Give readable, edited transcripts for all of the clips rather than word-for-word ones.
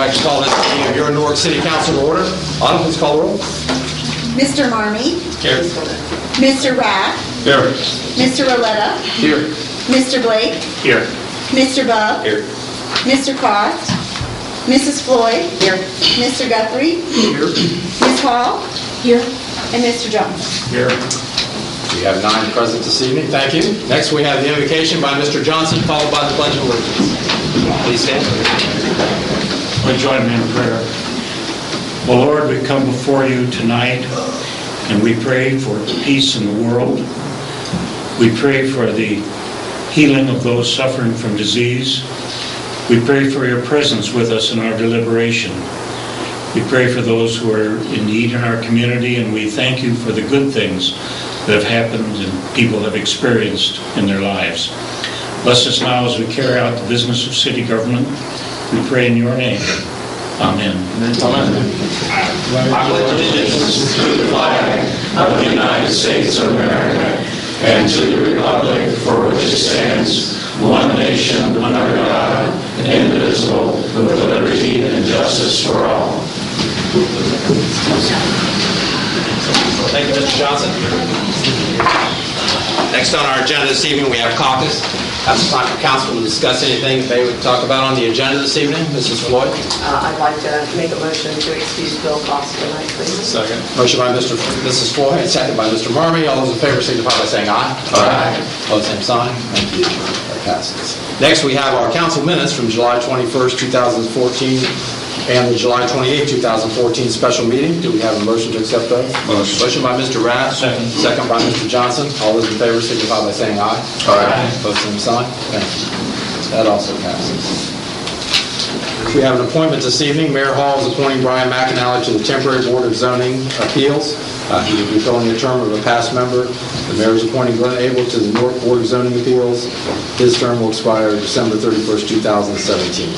like to call this meeting of your Newark City Council to order. Autumn, please call the roll. Mr. Marmee. Here. Mr. Rath. Here. Mr. Roletta. Here. Mr. Blake. Here. Mr. Bubb. Here. Mr. Cross. Mrs. Floyd. Here. Mr. Guthrie. Here. Ms. Hall. Here. And Mr. Johnson. Here. We have 9 present this evening. Thank you. Next, we have the invocation by Mr. Johnson, followed by the Pledge of Allegiance. Please stand. Will you join me in prayer? Well, Lord, we come before you tonight, and we pray for peace in the world. We pray for the healing of those suffering from disease. We pray for your presence with us in our deliberation. We pray for those who are in need in our community, and we thank you for the good things that have happened and people have experienced in their lives. Bless us now as we carry out the business of city government. We pray in your name. Amen. Amen. I pledge allegiance to the flag of the United States of America and to the republic for which it stands, one nation under God, indivisible, with liberty and justice for all. Thank you, Mr. Johnson. Next on our agenda this evening, we have caucus. Have some time for council to discuss anything that they would talk about on the agenda this evening. Mrs. Floyd. I'd like to make a motion to excuse Bill Cost tonight, please. Second. Motion by Mrs. Floyd, and second by Mr. Marmee. All those in favor signify by saying aye. Aye. Opposed, same sign. Thank you. That passes. Next, we have our council minutes from July 21st, 2014, and the July 28th, 2014 special meeting. Do we have a motion to accept those? Motion by Mr. Rath. Second. Second by Mr. Johnson. All those in favor signify by saying aye. Aye. Opposed, same sign. Thank you. That also passes. We have an appointment this evening. Mayor Hall is appointing Brian McAnally to the Temporary Board of Zoning Appeals. He will be filling the term of a past member. The mayor is appointing Glenn Abel to the Newark Board of Zoning Appeals. His term will expire December 31st, 2017.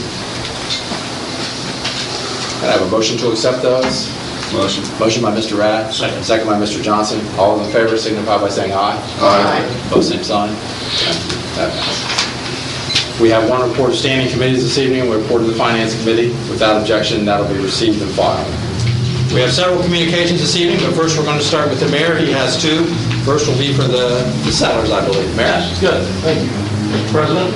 Can I have a motion to accept those? Motion. Motion by Mr. Rath. Second. Second by Mr. Johnson. All in favor signify by saying aye. Aye. Opposed, same sign. That passes. We have one report of standing committees this evening. We report to the Finance Committee. Without objection, that will be received and filed. We have several communications this evening, but first we're going to start with the mayor. He has 2. First will be for the settlers, I believe. Mayor? Good. Thank you, Mr. President.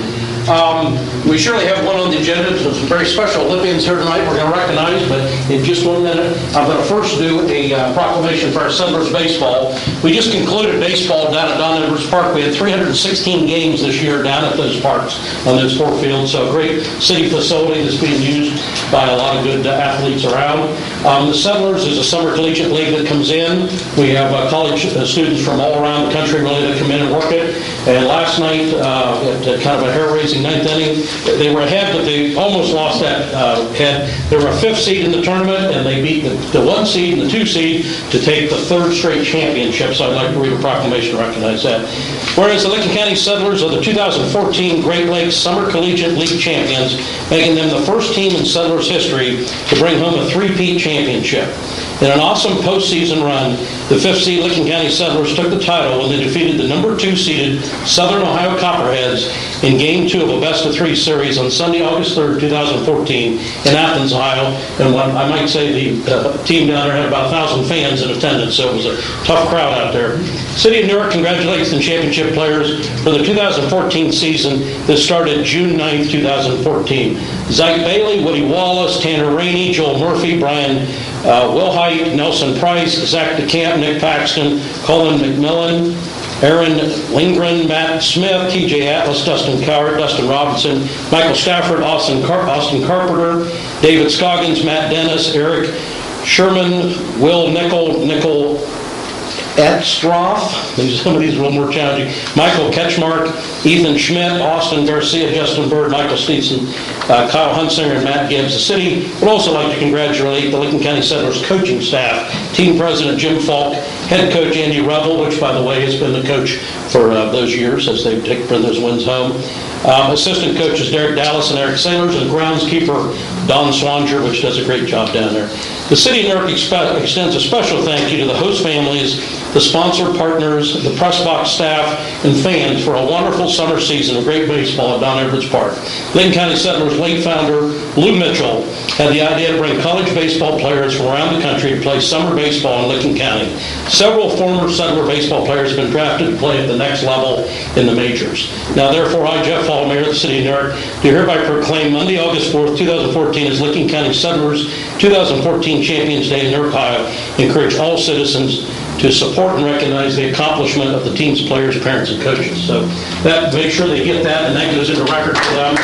We surely have one on the agenda. There's some very special Olympians here tonight we're going to recognize, but in just 1 minute, I'm going to first do a proclamation for our Settlers baseball. We just concluded baseball down at Don Edwards Park. We had 316 games this year down at those parks on those 4 fields, so a great city facility that's being used by a lot of good athletes around. The Settlers is a summer collegiate league that comes in. We have college students from all around the country really that come in and work it. And last night, at kind of a hair-raising 9th inning, they were ahead, but they almost lost that head. They were a 5th seed in the tournament, and they beat the 1 seed and the 2 seed to take the 3rd straight championship. So I'd like to read a proclamation to recognize that. Whereas the Licking County Settlers are the 2014 Great Lakes Summer Collegiate League champions, making them the first team in Settlers history to bring home a 3-peat championship. In an awesome postseason run, the 5th seed Licking County Settlers took the title when they defeated the number 2 seeded Southern Ohio Copperheads in Game 2 of a best-of-3 series on Sunday, August 3rd, 2014 in Athens, Ohio. And what I might say the team down there had about 1,000 fans in attendance, so it was a tough crowd out there. City of Newark congratulates the championship players for the 2014 season that started June 9th, 2014. Zach Bailey, Woody Wallace, Tanner Rainey, Joel Murphy, Brian Wilhite, Nelson Price, Zach DeCamp, Nick Paxton, Colin McMillan, Aaron Lindgren, Matt Smith, TJ Atlas, Dustin Cowart, Dustin Robinson, Michael Stafford, Austin Carpenter, David Scoggins, Matt Dennis, Eric Sherman, Will Nickel Edstroff, some of these are a little more challenging, Michael Ketchmark, Ethan Schmidt, Austin Garcia, Justin Bird, Michael Steedson, Kyle Hunsinger, and Matt Gibbs. The city would also like to congratulate the Licking County Settlers coaching staff, team president Jim Falk, head coach Andy Revel, which by the way has been the coach for those years as they bring those wins home. Assistant coaches Derek Dallas and Eric Sailors, and groundskeeper Don Swanger, which does a great job down there. The city of Newark extends a special thank you to the host families the sponsor partners, the press box staff, and fans for a wonderful summer season of great baseball at Don Everett's Park. Lincoln County Settlers late founder Lou Mitchell had the idea to bring college baseball players from around the country to play summer baseball in Lincoln County. Several former Settler baseball players have been drafted to play at the next level in the majors. Now, therefore, I, Jeff Hall, Mayor of the City of Newark, do hereby proclaim Monday, August 4th, 2014 as Lincoln County Settlers 2014 Champions Day in Newark, Ohio. Encourage all citizens to support and recognize the accomplishment of the team's players, parents, and coaches. So that, make sure they get that, and that goes into record for them.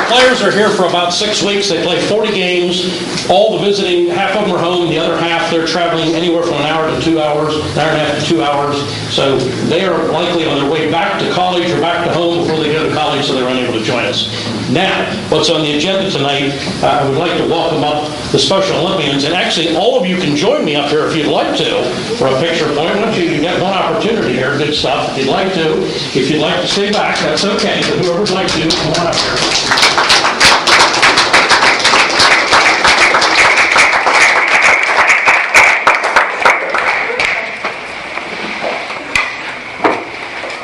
Players are here for about 6 weeks. They play 40 games. All the visiting, half of them are home. The other half, they're traveling anywhere from an hour to 2 hours, an hour and a half to 2 hours. So they are likely on their way back to college or back to home before they go to college, so they're unable to join us. Now, what's on the agenda tonight, I would like to welcome up the Special Olympians. And actually, all of you can join me up here if you'd like to for a picture point. Once you get one opportunity here, good stuff. If you'd like to. If you'd like to stay back, that's okay. But whoever would like to, come on up here.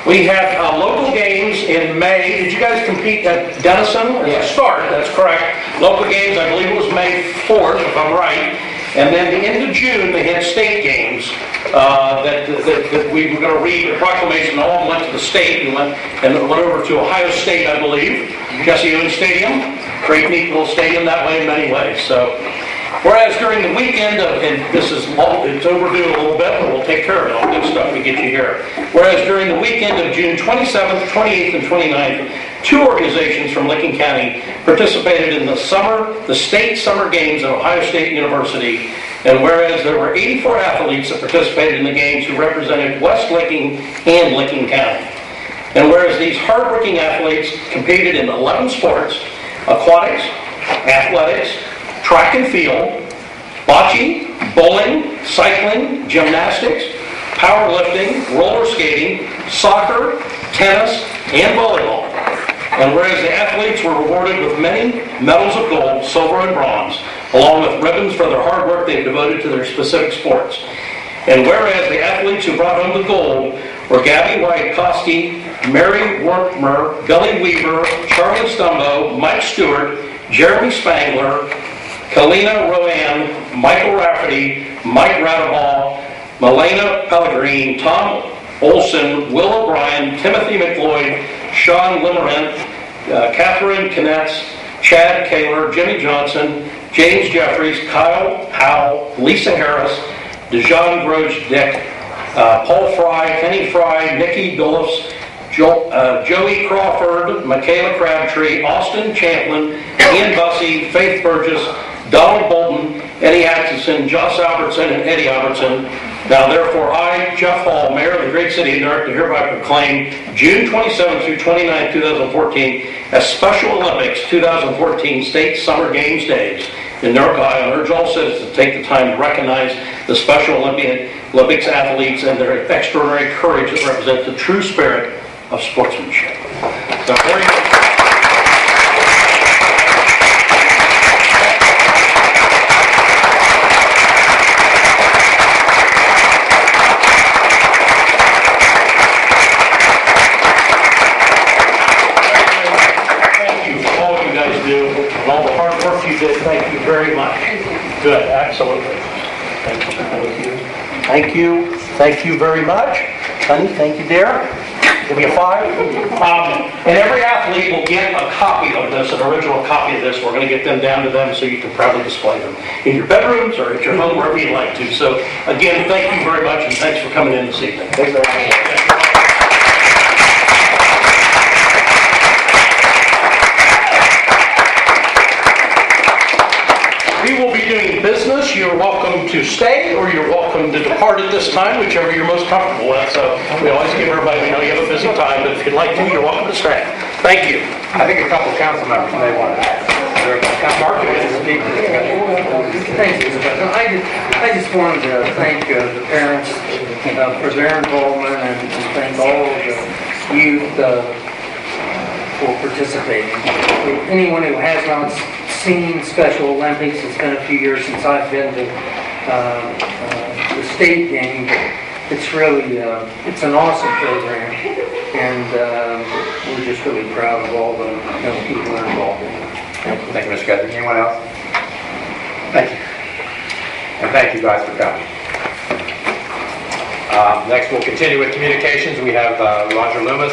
We have local games in May. Did you guys compete at Denison? Yes. Start, that's correct. Local games, I believe it was May 4th, if I'm right. And then the end of June, they had state games that we were going to read the proclamation. All of them went to the state and went over to Ohio State, I believe. Jesse Owens Stadium. Great, neat little stadium that way in many ways. So, whereas during the weekend of, and this is it's overdue a little bit, but we'll take care of it. All good stuff we get you here. Whereas during the weekend of June 27th, 28th, and 29th, 2 organizations from Lincoln County participated in the state summer games at Ohio State University. And whereas there were 84 athletes that participated in the games who represented West Lincoln and Lincoln County. And whereas these hardworking athletes competed in 11 sports: aquatics, athletics, track and field, bocce, bowling, cycling, gymnastics, powerlifting, roller skating, soccer, tennis, and volleyball. And whereas the athletes were rewarded with many medals of gold, silver, and bronze, along with ribbons for their hard work they've devoted to their specific sports. And whereas the athletes who brought home the gold were Gabby White-Koski, Mary Workmer, Billy Weaver, Charlie Stumbo, Mike Stewart, Jeremy Spangler, Kalina Rowan, Michael Rafferty, Mike Radaball, Melena Pellegrin, Tom Olson, Will O'Brien, Timothy McLeod, Sean Limerent, Catherine Knetz, Chad Kaler, Jimmy Johnson, James Jeffries, Kyle Powell, Lisa Harris, DeJean Groge-Dick, Paul Fry, Kenny Fry, Nikki Billups, Joey Crawford, Michaela Crabtree, Austin Champlin, Ian Bussey, Faith Burgess, Donald Bolton, Eddie Atkinson, Joss Albertson, and Eddie Albertson. Now, therefore, I, Jeff Hall, Mayor of the great city of Newark, do hereby proclaim June 27th through 29th, 2014 as Special Olympics 2014 State Summer Games Days in Newark, Ohio, and urge all citizens to take the time to recognize the Special Olympics athletes and their extraordinary courage that represents the true spirit of sportsmanship. So, thank you very much. Good, absolutely. Thank you, thank you. Thank you, thank you very much. Honey, thank you, dear. Give me a 5. And every athlete will get a copy of this, an original copy of this. We're going to get them down to them so you can proudly display them in your bedrooms or at your home, wherever you'd like to. So, again, thank you very much, and thanks for coming in this evening. Thanks very much. We will be doing business. You're welcome to stay or you're welcome to depart at this time, whichever you're most comfortable with. So we always give everybody, we know you have a busy time, but if you'd like to, you're welcome to stay. Thank you. I think a couple council members may want to. Mark, you can speak to the discussion. Thank you, Mr. President. I just wanted to thank the parents for their involvement and thank all of the youth for participating. Anyone who has not seen Special Olympics. It's been a few years since I've been to the state game. It's really, it's an awesome program, and we're just really proud of all the people that are involved in it. Thank you, Mr. Guthrie. Anyone else? Thank you. And thank you guys for coming. Next, we'll continue with communications. We have Roger Loomis,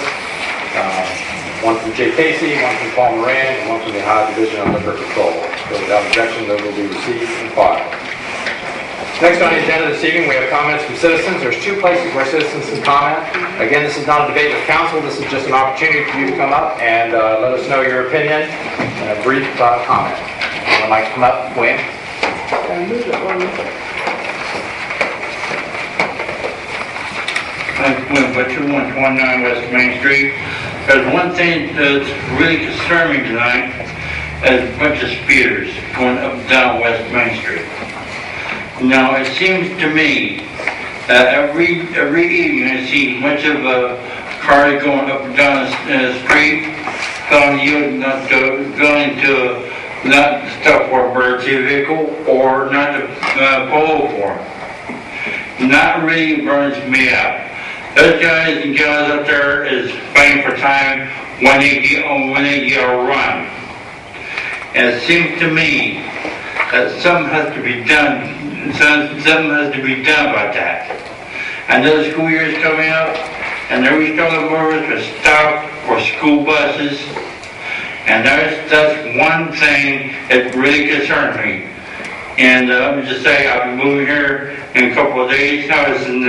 one from Jay Casey, one from Paul Moran, and one from the Ohio Division of Liquor Control. So without objection, those will be received and filed. Next on the agenda this evening, we have comments from citizens. There's two places where citizens can comment. Again, this is not a debate with council. This is just an opportunity for you to come up and let us know your opinion and a brief comment. Would like to come up, William? I'm William Butcher, 129 West Main Street. There's one thing that's really concerning tonight, is a bunch of speeders going up and down West Main Street. Now, it seems to me that every evening I see much of a car going up and down the street, telling you not to stop for an emergency vehicle or not to pull over for them. That really burns me up. Those guys and gals up there is fighting for time when they get a run. And it seems to me that something has to be done. Something has to be done about that. I know the school year is coming up, and they're restarting orders for stop for school buses. And that's one thing that really concerns me. And let me just say, I'll be moving here in a couple of days. I was in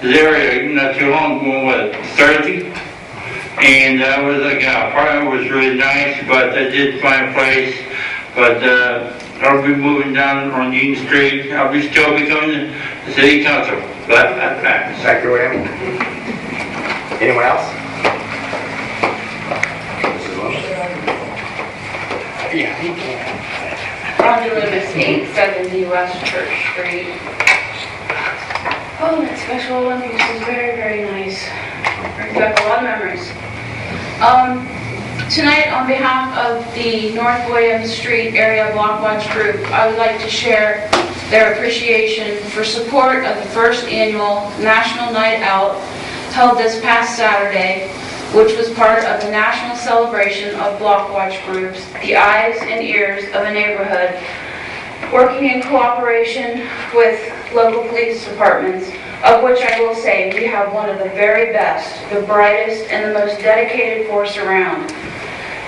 this area not too long ago, Thursday? And I was like, apartment was really nice, but I did find a place. But I'll be moving down on Union Street. I'll still be coming to the city council. But that's that. Thank you, William. Anyone else? Mrs. Loomis? Yeah, he can. Roger Loomis, 870 West Church Street. Oh, that Special Olympics was very, very nice. Brings back a lot of memories. Tonight, on behalf of the North Williams Street Area Block Watch Group, I would like to share their appreciation for support of the first annual National Night Out held this past Saturday, which was part of the national celebration of Block Watch Groups, the eyes and ears of a neighborhood, working in cooperation with local police departments, of which I will say we have one of the very best, the brightest, and the most dedicated force around.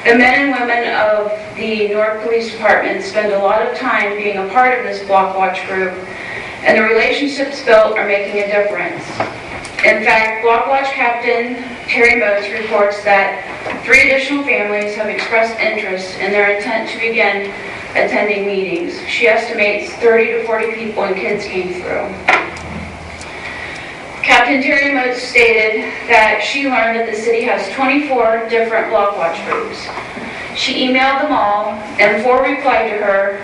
The men and women of the Newark Police Department spend a lot of time being a part of this Block Watch group, and the relationships built are making a difference. In fact, Block Watch Captain Terry Motes reports that 3 additional families have expressed interest in their intent to begin attending meetings. She estimates 30 to 40 people and kids came through. Captain Terry Motes stated that she learned that the city has 24 different Block Watch groups. She emailed them all, and 4 replied to her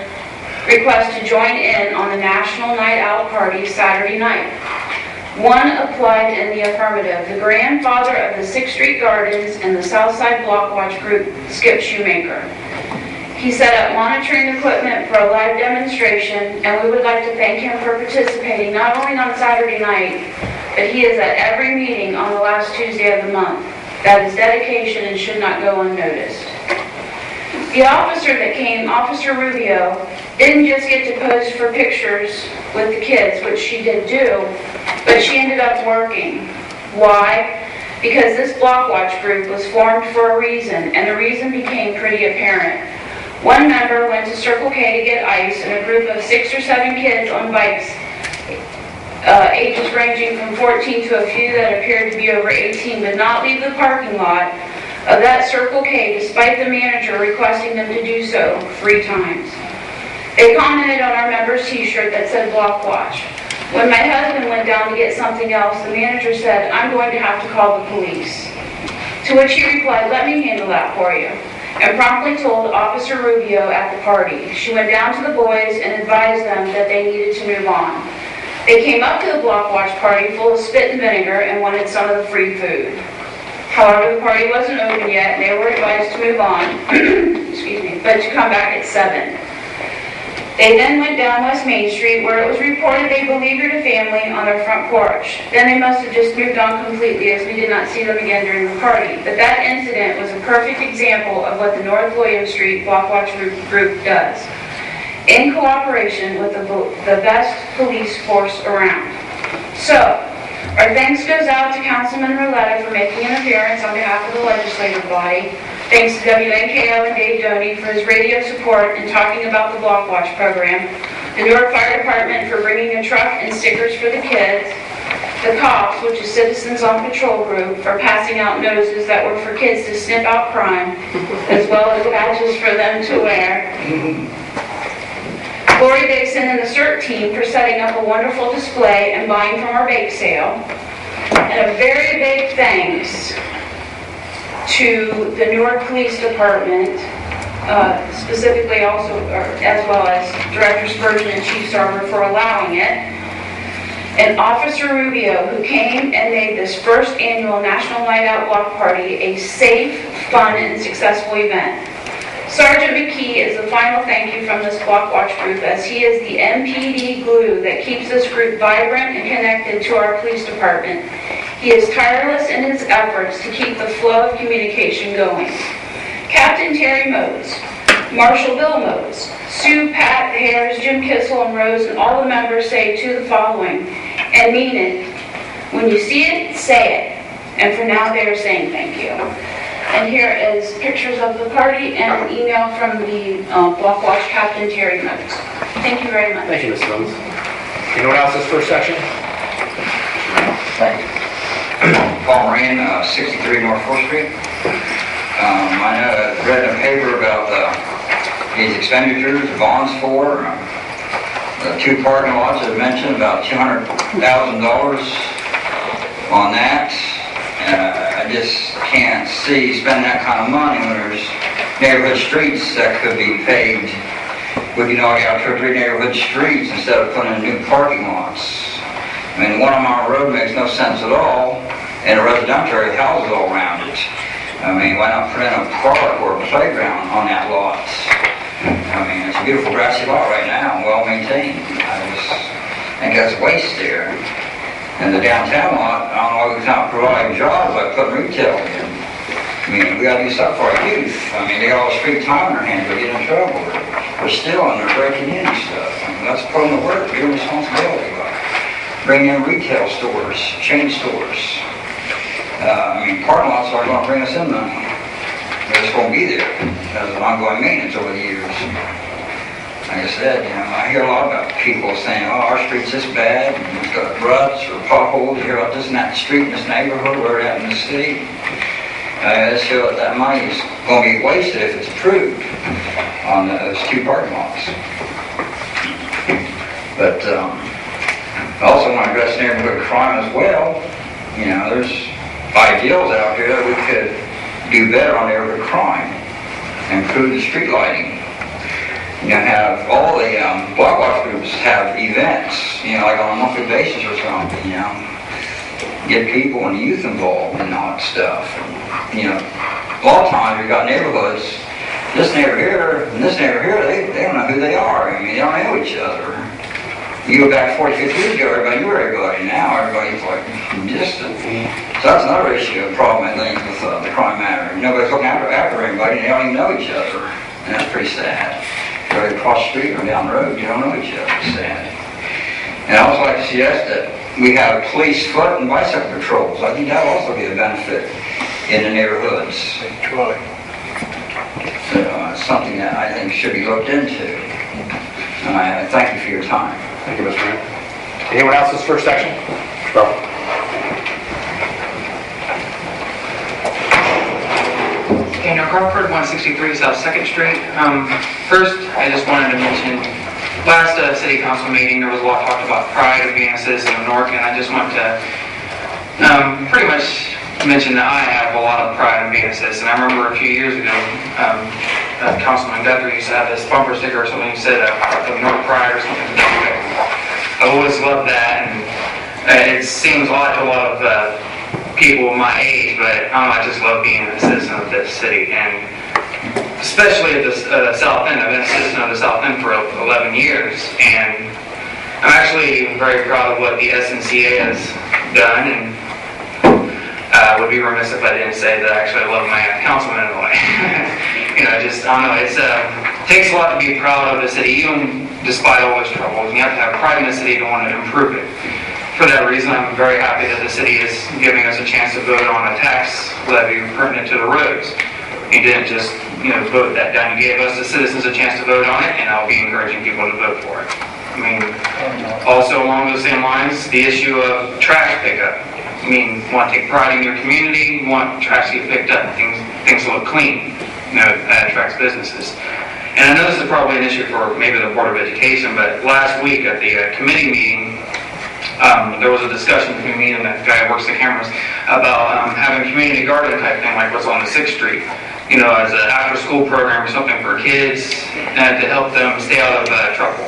request to join in on the National Night Out party Saturday night. 1 applied in the affirmative, the grandfather of the 6th Street Gardens and the Southside Block Watch group, Skip Shoemaker. He set up monitoring equipment for a live demonstration, and we would like to thank him for participating not only on Saturday night, but he is at every meeting on the last Tuesday of the month. That is dedication and should not go unnoticed. The officer that came, Officer Rubio, didn't just get to pose for pictures with the kids, which she did do, but she ended up working. Why? Because this Block Watch group was formed for a reason, and the reason became pretty apparent. One member went to Circle K to get ice, and a group of 6 or 7 kids on bikes, ages ranging from 14 to a few that appeared to be over 18, would not leave the parking lot of that Circle K despite the manager requesting them to do so 3 times. They commented on our member's t-shirt that said Block Watch. When my husband went down to get something else, the manager said, "I'm going to have to call the police." To which he replied, "Let me handle that for you," and promptly told Officer Rubio at the party. She went down to the boys and advised them that they needed to move on. They came up to the Block Watch party full of spit and vinegar and wanted some of the free food. However, the party wasn't open yet, and they were advised to move on, excuse me, but to come back at 7. They then went down West Main Street, where it was reported they beleaguered a family on their front porch. Then they must have just moved on completely, as we did not see them again during the party. But that incident was a perfect example of what the North William Street Block Watch Group does, in cooperation with the best police force around. So, our thanks goes out to Councilman Roletta for making an appearance on behalf of the legislative body. Thanks to WNKO and Dave Doney for his radio support in talking about the Block Watch program. The Newark Fire Department for bringing a truck and stickers for the kids. The cops, which is Citizens on Patrol Group, for passing out noses that were for kids to sniff out crime, as well as badges for them to wear. Lori Dixon and the CERT team for setting up a wonderful display and buying from our bake sale. And a very big thanks to the Newark Police Department, specifically also, as well as Director Spurgeon and Chief Sarver for allowing it, and Officer Rubio, who came and made this first annual National Night Out Block Party a safe, fun, and successful event. Sergeant McKee is the final thank you from this Block Watch group, as he is the MPD glue that keeps this group vibrant and connected to our police department. He is tireless in his efforts to keep the flow of communication going. Captain Terry Mose, Marshal Bill Mose, Sue, Pat, the Hares, Jim Kissel, and Rose, and all the members say to the following, and mean it. When you see it, say it. And for now, they are saying thank you. And here is pictures of the party and an email from the Block Watch Captain Terry Mose. Thank you very much. Thank you, Ms. Mose. Anyone else this first section? Thank you. Paul Moran, 63 North 4th Street. I read in the paper about these expenditures, the bonds for the 2 parking lots that I mentioned, about $200,000 on that. I just can't see spending that kind of money when there's neighborhood streets that could be paved. We can already have 2 or 3 neighborhood streets instead of putting in new parking lots. I mean, one of them on a road makes no sense at all, and a residential area, houses all around it. I mean, why not put in a park or a playground on that lot? I mean, it's a beautiful grassy lot right now, well maintained. I just think that's a waste there. And the downtown lot, I don't know if we can provide jobs by putting retail in. I mean, we got to do stuff for our youth. I mean, they got all this free time in their hands, they're getting in trouble. They're stealing, they're breaking in and stuff. I mean, let's put them to work, give them responsibility. Bring in retail stores, chain stores. I mean, parking lots aren't going to bring us in money. They're just going to be there as an ongoing maintenance over the years. Like I said, you know, I hear a lot about people saying, oh, our street's this bad, and it's got ruts or potholes. You hear about this and that street in this neighborhood, where we're at in the city. I just feel that money is going to be wasted if it's approved on those 2 parking lots. But I also want to address neighborhood crime as well. You know, there's ideals out here that we could do better on neighborhood crime, improve the street lighting. You know, have all the Block Watch groups have events, you know, like on a monthly basis or something, you know. Get people and youth involved and all that stuff. And, you know, a lot of times we've got neighborhoods, this neighbor here and this neighbor here, they don't know who they are. I mean, they don't know each other. You go back 40, 50 years ago, everybody knew everybody. Now everybody's like distant. So that's another issue, a problem I think with the crime matter. Nobody's looking after everybody, and they don't even know each other. And that's pretty sad. Go across the street or down the road, you don't know each other. It's sad. And I also like to suggest that we have police foot and bicycle patrols. I think that will also be a benefit in the neighborhoods. So it's something that I think should be looked into. And I thank you for your time. Thank you, Mr. Mayor. Anyone else this first section? Charles. Daniel Crawford, 163 South 2nd Street. First, I just wanted to mention, last city council meeting, there was a lot talked about pride advances in Newark, and I just want to pretty much mention that I have a lot of pride advances. And I remember a few years ago, Councilman Guthrie used to have this bumper sticker or something, he said, Newark Pride or something. I've always loved that, and it seems like a lot of people my age, but I just love being a citizen of this city, and especially at the South End. I've been a citizen of the South End for 11 years, and I'm actually very proud of what the SNCA has done, and would be remiss if I didn't say that I actually love my councilman in a way. I don't know, it takes a lot to be proud of the city, even despite all its troubles. You have to have pride in the city to want to improve it. For that reason, I'm very happy that the city is giving us a chance to vote on a tax levy pertinent to the roads. You didn't just, vote that down. You gave us, the citizens, a chance to vote on it, and I'll be encouraging people to vote for it. Also along those same lines, the issue of trash pickup. You want to take pride in your community, you want trash to get picked up, things look clean. That attracts businesses. And I know this is probably an issue for maybe the Board of Education, but last week at the committee meeting, there was a discussion between me and the guy who works the cameras about having a community garden type thing like what's on the 6th Street, as an after-school program or something for kids and to help them stay out of trouble,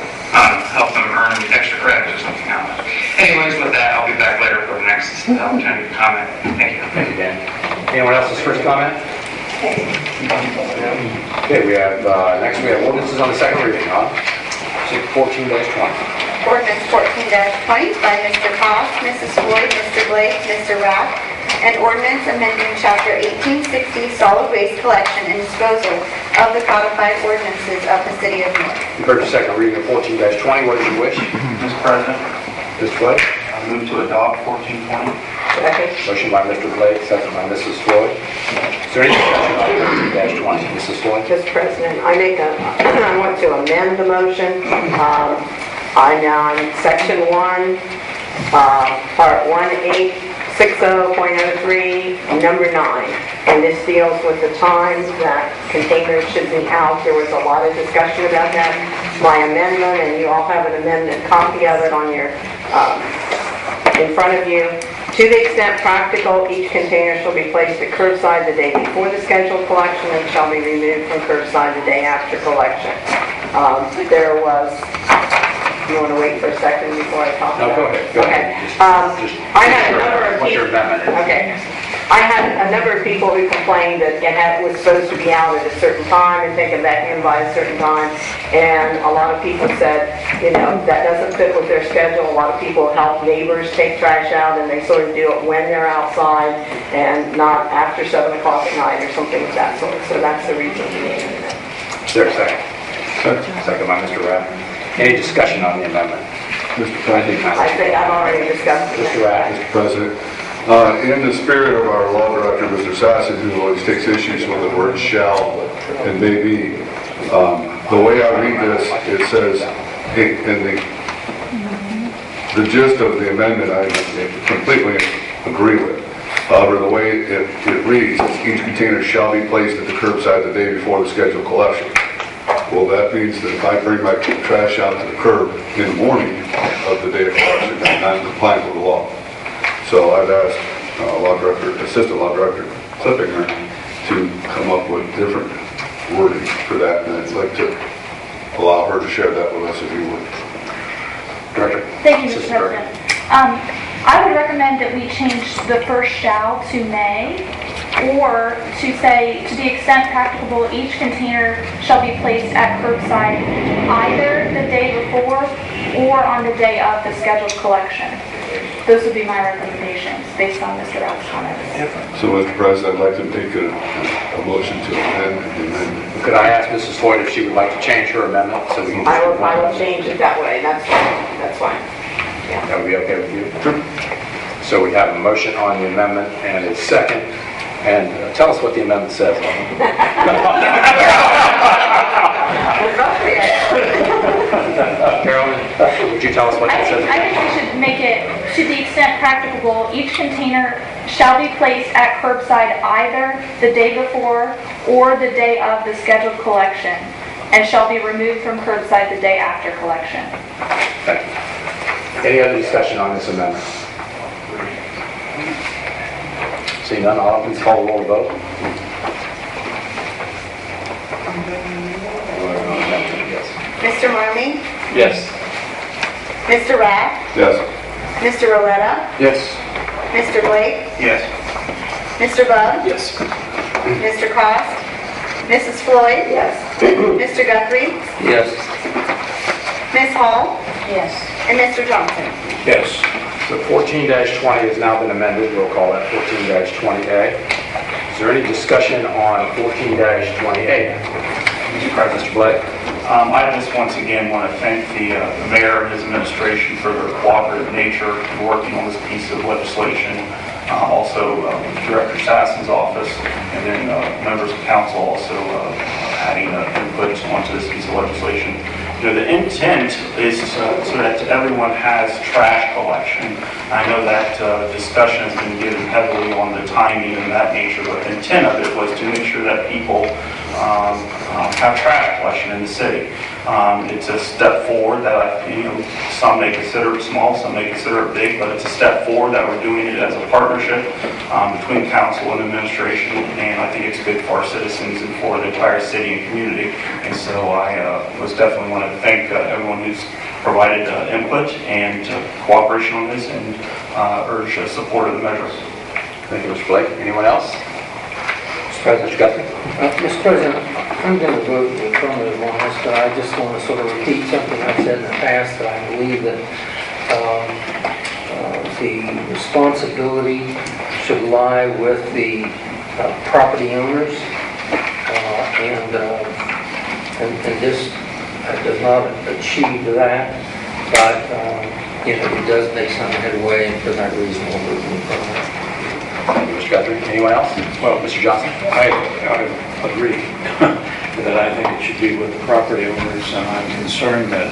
help them earn extra credits or something like that. Anyways, with that, I'll be back later for the next opportunity to comment. Thank you. Thank you, Dan. Anyone else's first comment? Okay, next we have ordinances on the second reading, 14-20. Ordinance 14-20 by Mr. Cox, Mrs. Floyd, Mr. Blake, Mr. Rath, an ordinance amending Chapter 1860 Solid Waste Collection and Disposal of the Codified Ordinances of the City of Newark. You've heard the second reading of 14-20. What is your wish? Mr. President, Mr. Blake? I move to adopt 1420. Second. Motion by Mr. Blake, second by Mrs. Floyd. Is there any discussion on 14-20? Mrs. Floyd? Mr. President, I want to amend the motion. I'm on Section 1, Part 1860.03, Number 9. And this deals with the times that containers should be out. There was a lot of discussion about that. My amendment, and you all have an amendment copy of it on your in front of you. To the extent practical, each container shall be placed at curbside the day before the scheduled collection and shall be removed from curbside the day after collection. There was... You want to wait for a second before I talk about it? No, go ahead. Go ahead. I had a number of What's your people... amendment? Okay. I had a number of people who complained that it was supposed to be out at a certain time and taken back in by a certain time. And a lot of people said, that doesn't fit with their schedule. A lot of people help neighbors take trash out, and they sort of do it when they're outside and not after 7 o'clock at night or something of that sort. So that's the reason we made it. Is there a second? Second by Mr. Rath. Any discussion on the amendment? Mr. President. I think I've already discussed it. Mr. Rath. Mr. President, in the spirit of our law director, Mr. Sassen, who always takes issues with the word shall and may be, the way I read this, it says, in the gist of the amendment, I completely agree with. However, the way it reads, each container shall be placed at the curbside the day before the scheduled collection. Well, that means that if I bring my trash out to the curb in the morning of the day of collection, I'm not compliant with the law. So I've asked Assistant Law Director Clippinger to come up with different wording for that, and I'd like to allow her to share that with us if you would. Director. Thank you, Mr. President. I would recommend that we change the first shall to may, or to say, to the extent practicable, each container shall be placed at curbside either the day before or on the day of the scheduled collection. Those would be my recommendations based on Mr. Rath's comments. So, Mr. President, I'd like to make a motion to amend the amendment. Could I ask Mrs. Floyd if she would like to change her amendment so we can... I will change it that way. That's fine. Yeah. That would be okay with you? Sure. So we have a motion on the amendment and a second. And tell us what the amendment says. Carolyn, would you tell us what it says? I think we should make it, to the extent practicable, each container shall be placed at curbside either the day before or the day of the scheduled collection, and shall be removed from curbside the day after collection. Thank you. Any other discussion on this amendment? Seeing none, I'll please call the roll to vote. Mr. Marmee? Yes. Mr. Rath? Yes. Mr. Roletta? Yes. Mr. Blake? Yes. Mr. Bub? Yes. Mr. Cost? Mrs. Floyd? Yes. Mr. Guthrie? Yes. Ms. Hall? Yes. And Mr. Johnson? Yes. So 14-20 has now been amended. We'll call that 14-20A. Is there any discussion on 14-20A? Mr. Blake? I just once again want to thank the mayor and his administration for their cooperative nature in working on this piece of legislation. Also, Director Sassen's office, and then members of council also adding input onto this piece of legislation. You know, the intent is so that everyone has trash collection. I know that discussion has been given heavily on the timing and that nature, but the intent of it was to make sure that people have trash collection in the city. It's a step forward that some may consider it small, some may consider it big, but it's a step forward that we're doing it as a partnership between council and administration, and I think it's good for our citizens and for the entire city and community. And so I was definitely want to thank everyone who's provided input and cooperation on this, and urge support of the measure. Thank you, Mr. Blake. Anyone else? Mr. President, Mr. Guthrie? Mr. President, I'm going to vote affirmative on this, but I just want to sort of repeat something I've said in the past, that I believe that the responsibility should lie with the property owners, and this does not achieve that, but it does make some headway and present reasonable movement from that. Thank you, Mr. Guthrie. Anyone else? Well, Mr. Johnson? I agree that I think it should be with the property owners, and I'm concerned that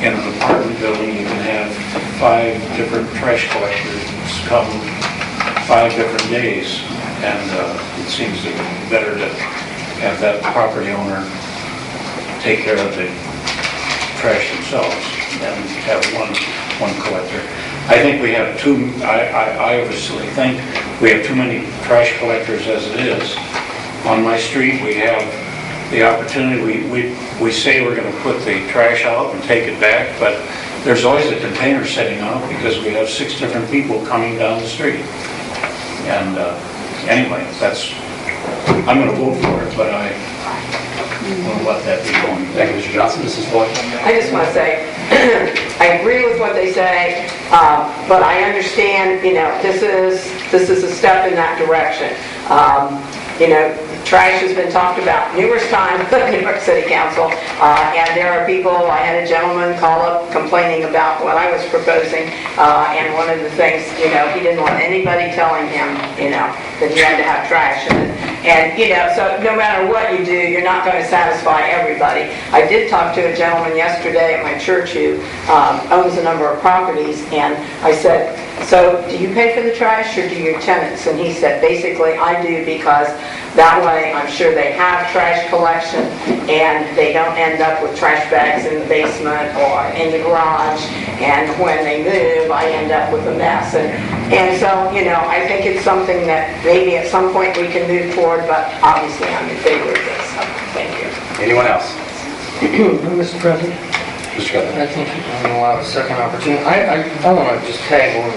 in an apartment building you can have 5 different trash collectors come 5 different days, and it seems to be better to have that property owner take care of the trash themselves and have one collector. I think we have I obviously think we have too many trash collectors as it is. On my street, we have the opportunity, we say we're going to put the trash out and take it back, but there's always a container sitting out because we have 6 different people coming down the street. And anyway, I'm going to vote for it, but I want to let that be going. Thank you, Mr. Johnson. Mrs. Floyd? I just want to say, I agree with what they say, but I understand, this is a step in that direction. Trash has been talked about numerous times at New York City Council, and there are people, I had a gentleman call up complaining about what I was proposing, and one of the things, he didn't want anybody telling him, that he had to have trash in it. And, so no matter what you do, you're not going to satisfy everybody. I did talk to a gentleman yesterday at my church who owns a number of properties, and I said, so do you pay for the trash or do your tenants? And he said, basically, I do, because that way I'm sure they have trash collection and they don't end up with trash bags in the basement or in the garage, and when they move, I end up with a mess. And so, I think it's something that maybe at some point we can move forward, but obviously I'm in favor of this. So, thank you. Anyone else? Mr. President? Mr. Guthrie? I think I'm going to allow a second opportunity. I want to just tag on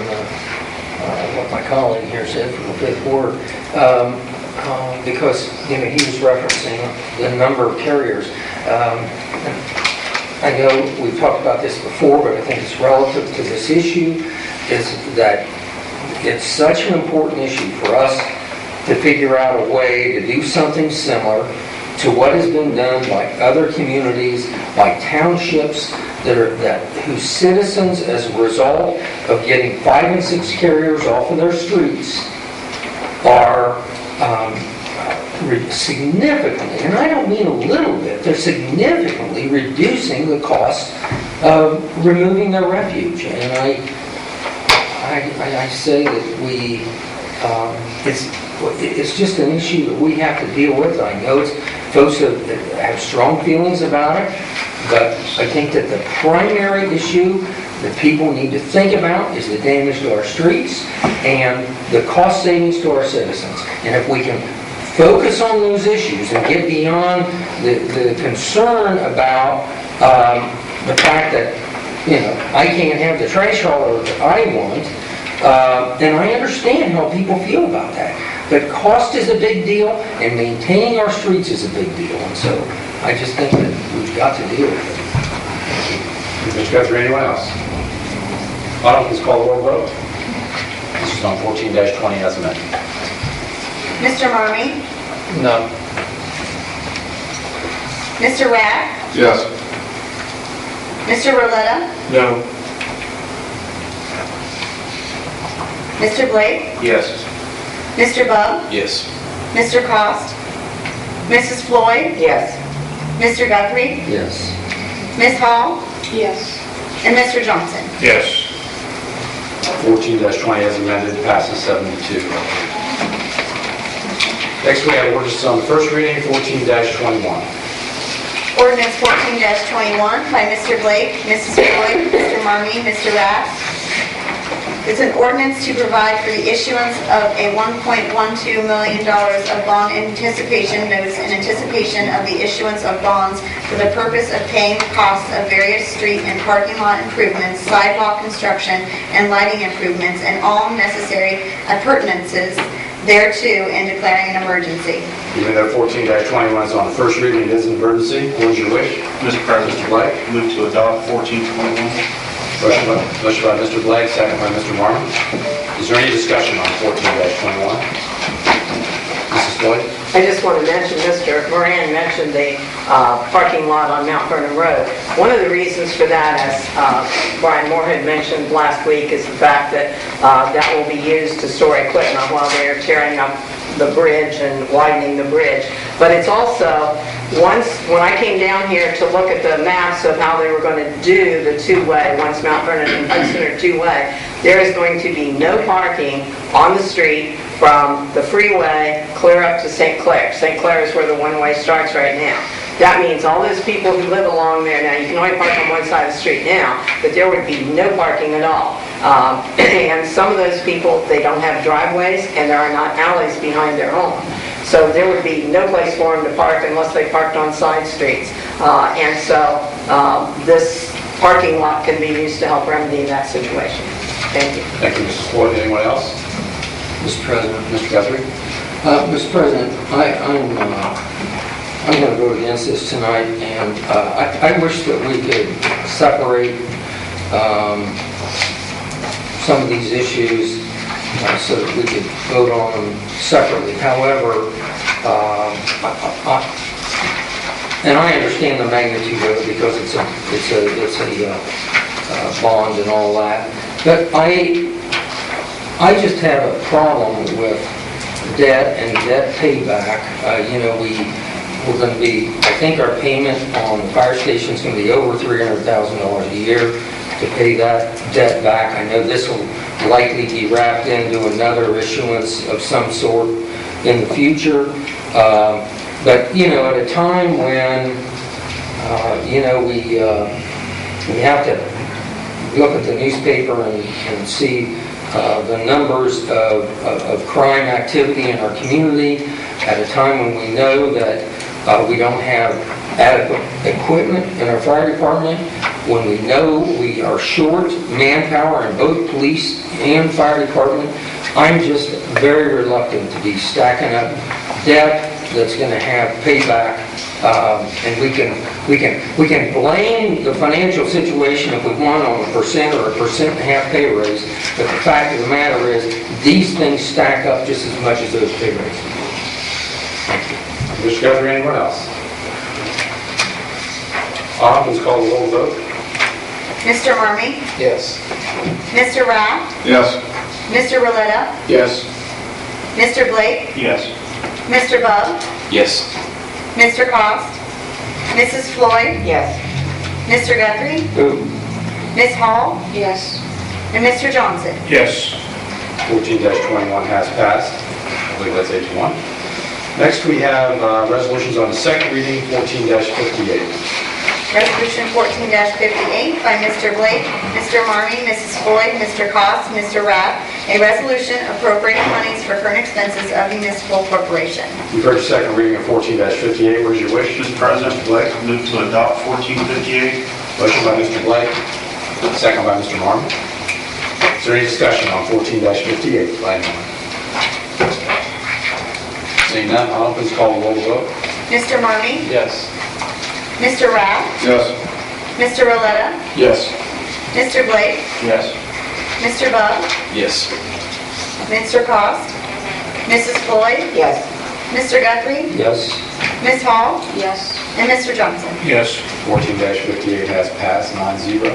what my colleague here said from the 5th Ward, because he was referencing the number of carriers. I know we've talked about this before, but I think it's relative to this issue, is that it's such an important issue for us to figure out a way to do something similar to what has been done by other communities, by townships whose citizens, as a result of getting 5 and 6 carriers off of their streets, are significantly, and I don't mean a little bit, they're significantly reducing the cost of removing their refuge. And I say that it's just an issue that we have to deal with. I know folks have strong feelings about it, but I think that the primary issue that people need to think about is the damage to our streets and the cost savings to our citizens. And if we can focus on those issues and get beyond the concern about the fact that I can't have the trash hauler that I want, And I understand how people feel about that. But cost is a big deal, and maintaining our streets is a big deal. And so I just think that we've got to deal with it. Mr. Guthrie, anyone else? Autumn, please call the roll vote. This is on 14-20 as amended. Mr. Marmee? No. Mr. Rack? Yes. Mr. Roletta? No. Mr. Blake? Yes. Mr. Bub? Yes. Mr. Cost? Mrs. Floyd? Yes. Mr. Guthrie? Yes. Ms. Hall? Yes. And Mr. Johnson? Yes. 14-20 as amended, passes 7-2. Next, we have ordinance on the first reading, 14-21. Ordinance 14-21 by Mr. Blake, Mrs. Floyd, Mr. Marmee, Mr. Rath. It's an ordinance to provide for the issuance of a $1.12 million of bond anticipation notes in anticipation of the issuance of bonds for the purpose of paying the costs of various street and parking lot improvements, sidewalk construction, and lighting improvements, and all necessary appurtenances thereto, and declaring an emergency. Even though 14-21 is on the first reading, it is an emergency. What is your wish? Mr. President, Mr. Blake? move to adopt 1421. Motion by Mr. Blake, second by Mr. Marmee. Is there any discussion on 14-21? Mrs. Floyd? I just want to mention, Mr. Moran mentioned the parking lot on Mount Vernon Road. One of the reasons for that, as Brian Moore had mentioned last week, is the fact that that will be used to store equipment while they're tearing up the bridge and widening the bridge. But it's also, when I came down here to look at the maps of how they were going to do the two-way, once Mount Vernon and Hudson are two-way, there is going to be no parking on the street from the freeway clear up to St. Clair. St. Clair is where the one-way starts right now. That means all those people who live along there, now you can only park on one side of the street now, but there would be no parking at all. And some of those people, they don't have driveways and there are not alleys behind their home. So there would be no place for them to park unless they parked on side streets. And so this parking lot can be used to help remedy that situation. Thank you. Thank you, Mrs. Floyd. Anyone else? Mr. President. Mr. Guthrie? Mr. President, I'm going to vote against this tonight, and I wish that we could separate some of these issues so that we could vote on them separately. However, and I understand the magnitude of it because it's a bond and all that, but I just have a problem with debt and debt payback. We're going to be, I think our payment on the fire station is going to be over $300,000 a year to pay that debt back. I know this will likely be wrapped into another issuance of some sort in the future. But, at a time when, we have to look at the newspaper and see the numbers of crime activity in our community, at a time when we know that we don't have adequate equipment in our fire department, when we know we are short manpower in both police and fire department, I'm just very reluctant to be stacking up debt that's going to have payback. And we can blame the financial situation if we want on a percent or a 1.5% pay raise, but the fact of the matter is these things stack up just as much as those pay raises. Thank you. Mr. Guthrie, anyone else? Autumn, please call the roll vote. Mr. Marmee? Yes. Mr. Rath? Yes. Mr. Roletta? Yes. Mr. Blake? Yes. Mr. Bub? Yes. Mr. Cost? Mrs. Floyd? Yes. Mr. Guthrie? Ms. Hall? Yes. And Mr. Johnson? Yes. 14-21 has passed. I believe that's 8-1. Next, we have resolutions on the second reading, 14-58. Resolution 14-58 by Mr. Blake, Mr. Marmee, Mrs. Floyd, Mr. Cost, Mr. Rath, a resolution appropriating monies for current expenses of municipal corporation. You've heard the second reading of 14-58. Where's your wish? Mr. President, Mr. Blake? move to adopt 1458. Motion by Mr. Blake, second by Mr. Marmee. Is there any discussion on 14-58 by anyone? Seeing none, I'll please call the roll to vote. Mr. Marmee? Yes. Mr. Rapp? Yes. Mr. Roletta? Yes. Mr. Blake? Yes. Mr. Bub? Yes. Mr. Cost? Mrs. Floyd? Yes. Mr. Guthrie? Yes. Ms. Hall? Yes. And Mr. Johnson? Yes. 14-58 has passed, 9-0.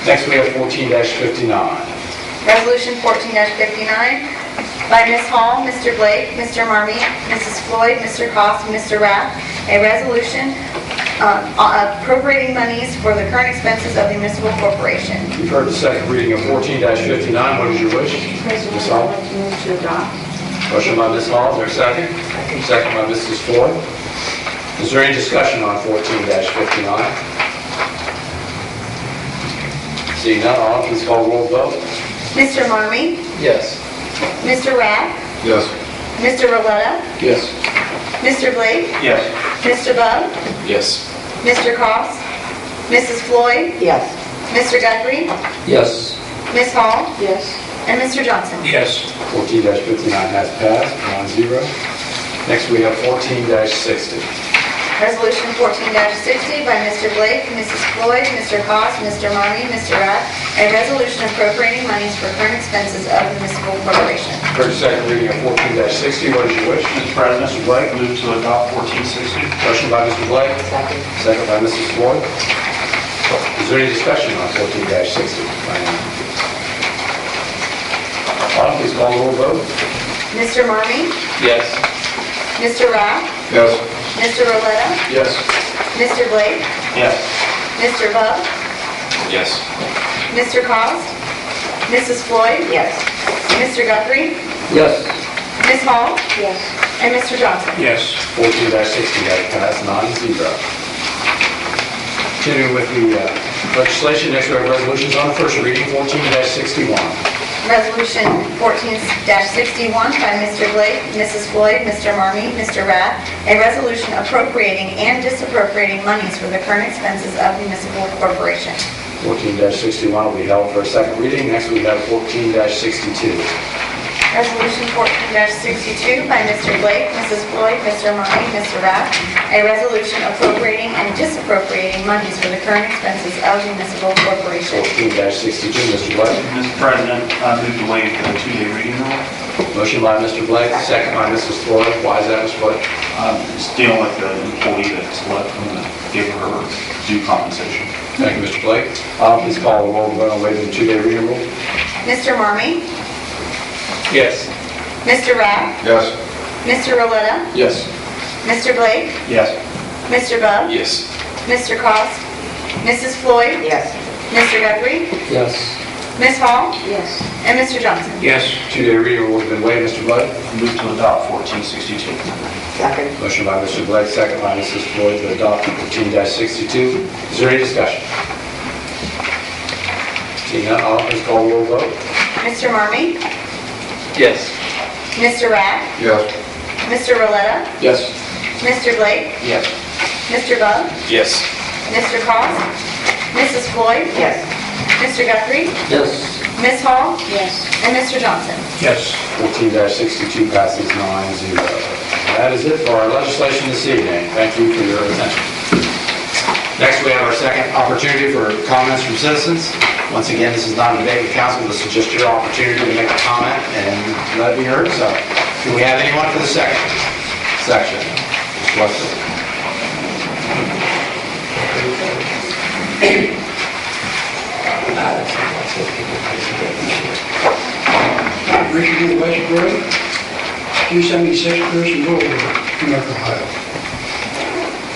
Next, we have 14-59. Resolution 14-59 by Ms. Hall, Mr. Blake, Mr. Marmee, Mrs. Floyd, Mr. Cost, and Mr. Rapp, a resolution appropriating monies for the current expenses of the municipal corporation. You've heard the second reading of 14-59. What is your wish? Ms. Hall? Move to adopt. Motion by Ms. Hall, is there a second? Second by Mrs. Floyd. Is there any discussion on 14-59? Seeing none, I'll please call the roll vote. Mr. Marmee? Yes. Mr. Rapp? Yes. Mr. Roletta? Yes. Mr. Blake? Yes. Mr. Bub? Yes. Mr. Cost? Mrs. Floyd? Yes. Mr. Guthrie? Yes. Ms. Hall? Yes. And Mr. Johnson? Yes. 14-59 has passed, 9-0. Next, we have 14-60. Resolution 14-60 by Mr. Blake, Mrs. Floyd, Mr. Cost, Mr. Marmee, Mr. Rapp, a resolution appropriating monies for current expenses of the municipal corporation. Heard the second reading of 14-60. What is your wish? Mr. President, Mr. Blake, move to adopt 1460. Motion by Mr. Blake. Second. Second by Mrs. Floyd. Is there any discussion on 14-60? Please call the roll vote. Mr. Marmee? Yes. Mr. Rapp? Yes. Mr. Roletta? Yes. Mr. Blake? Yes. Mr. Bub? Yes. Mr. Cost? Mrs. Floyd? Yes. Mr. Guthrie? Yes. Ms. Hall? Yes. And Mr. Johnson? Yes. 14-60 has passed, 9-0. Continuing with the legislation, next we have resolutions on the first reading, 14-61. Resolution 14-61 by Mr. Blake, Mrs. Floyd, Mr. Marmee, Mr. Rapp, a resolution appropriating and disappropriating monies for the current expenses of the municipal corporation. 14-61 will be held for a second reading. Next we have 14-62. Resolution 14-62 by Mr. Blake, Mrs. Floyd, Mr. Marmee, Mr. Rapp, a resolution appropriating and disappropriating monies for the current expenses of the municipal corporation. 14-62, Mr. Blake. Mr. President, I move to waive the 2-day reading rule. Motion by Mr. Blake, second by Mrs. Floyd. Why is that, Mr. Blake? It's dealing with the employee that's left and give her due compensation. Thank you, Mr. Blake. Please call the roll vote on waiving the 2-day reading rule. Mr. Marmee? Yes. Mr. Rapp? Yes. Mr. Roletta? Yes. Mr. Blake? Yes. Mr. Bub? Yes. Mr. Cost? Mrs. Floyd? Yes. Mr. Guthrie? Yes. Ms. Hall? Yes. And Mr. Johnson? Yes. 2-day reading rule has been waived, Mr. Blake. Move to adopt 1462. Second. Motion by Mr. Blake, second by Mrs. Floyd to adopt 14-62. Is there any discussion? Seeing none, I'll please call the roll vote. Mr. Marmee? Yes. Mr. Rapp? Yes. Mr. Roletta? Yes. Mr. Blake? Yes. Mr. Bub? Yes. Mr. Cost? Mrs. Floyd? Yes. Mr. Guthrie? Yes. Ms. Hall? Yes. And Mr. Johnson? Yes. 14-62 passes 9-0. That is it for our legislation this evening. Thank you for your attention. Next, we have our second opportunity for comments from citizens. Once again, this is not a debate with council. This is just your opportunity to make a comment and let it be heard. So, do we have anyone for the second section? Mr. Weston. Richard D. Westbrook, 276 Pearson Boulevard, Newark, Ohio.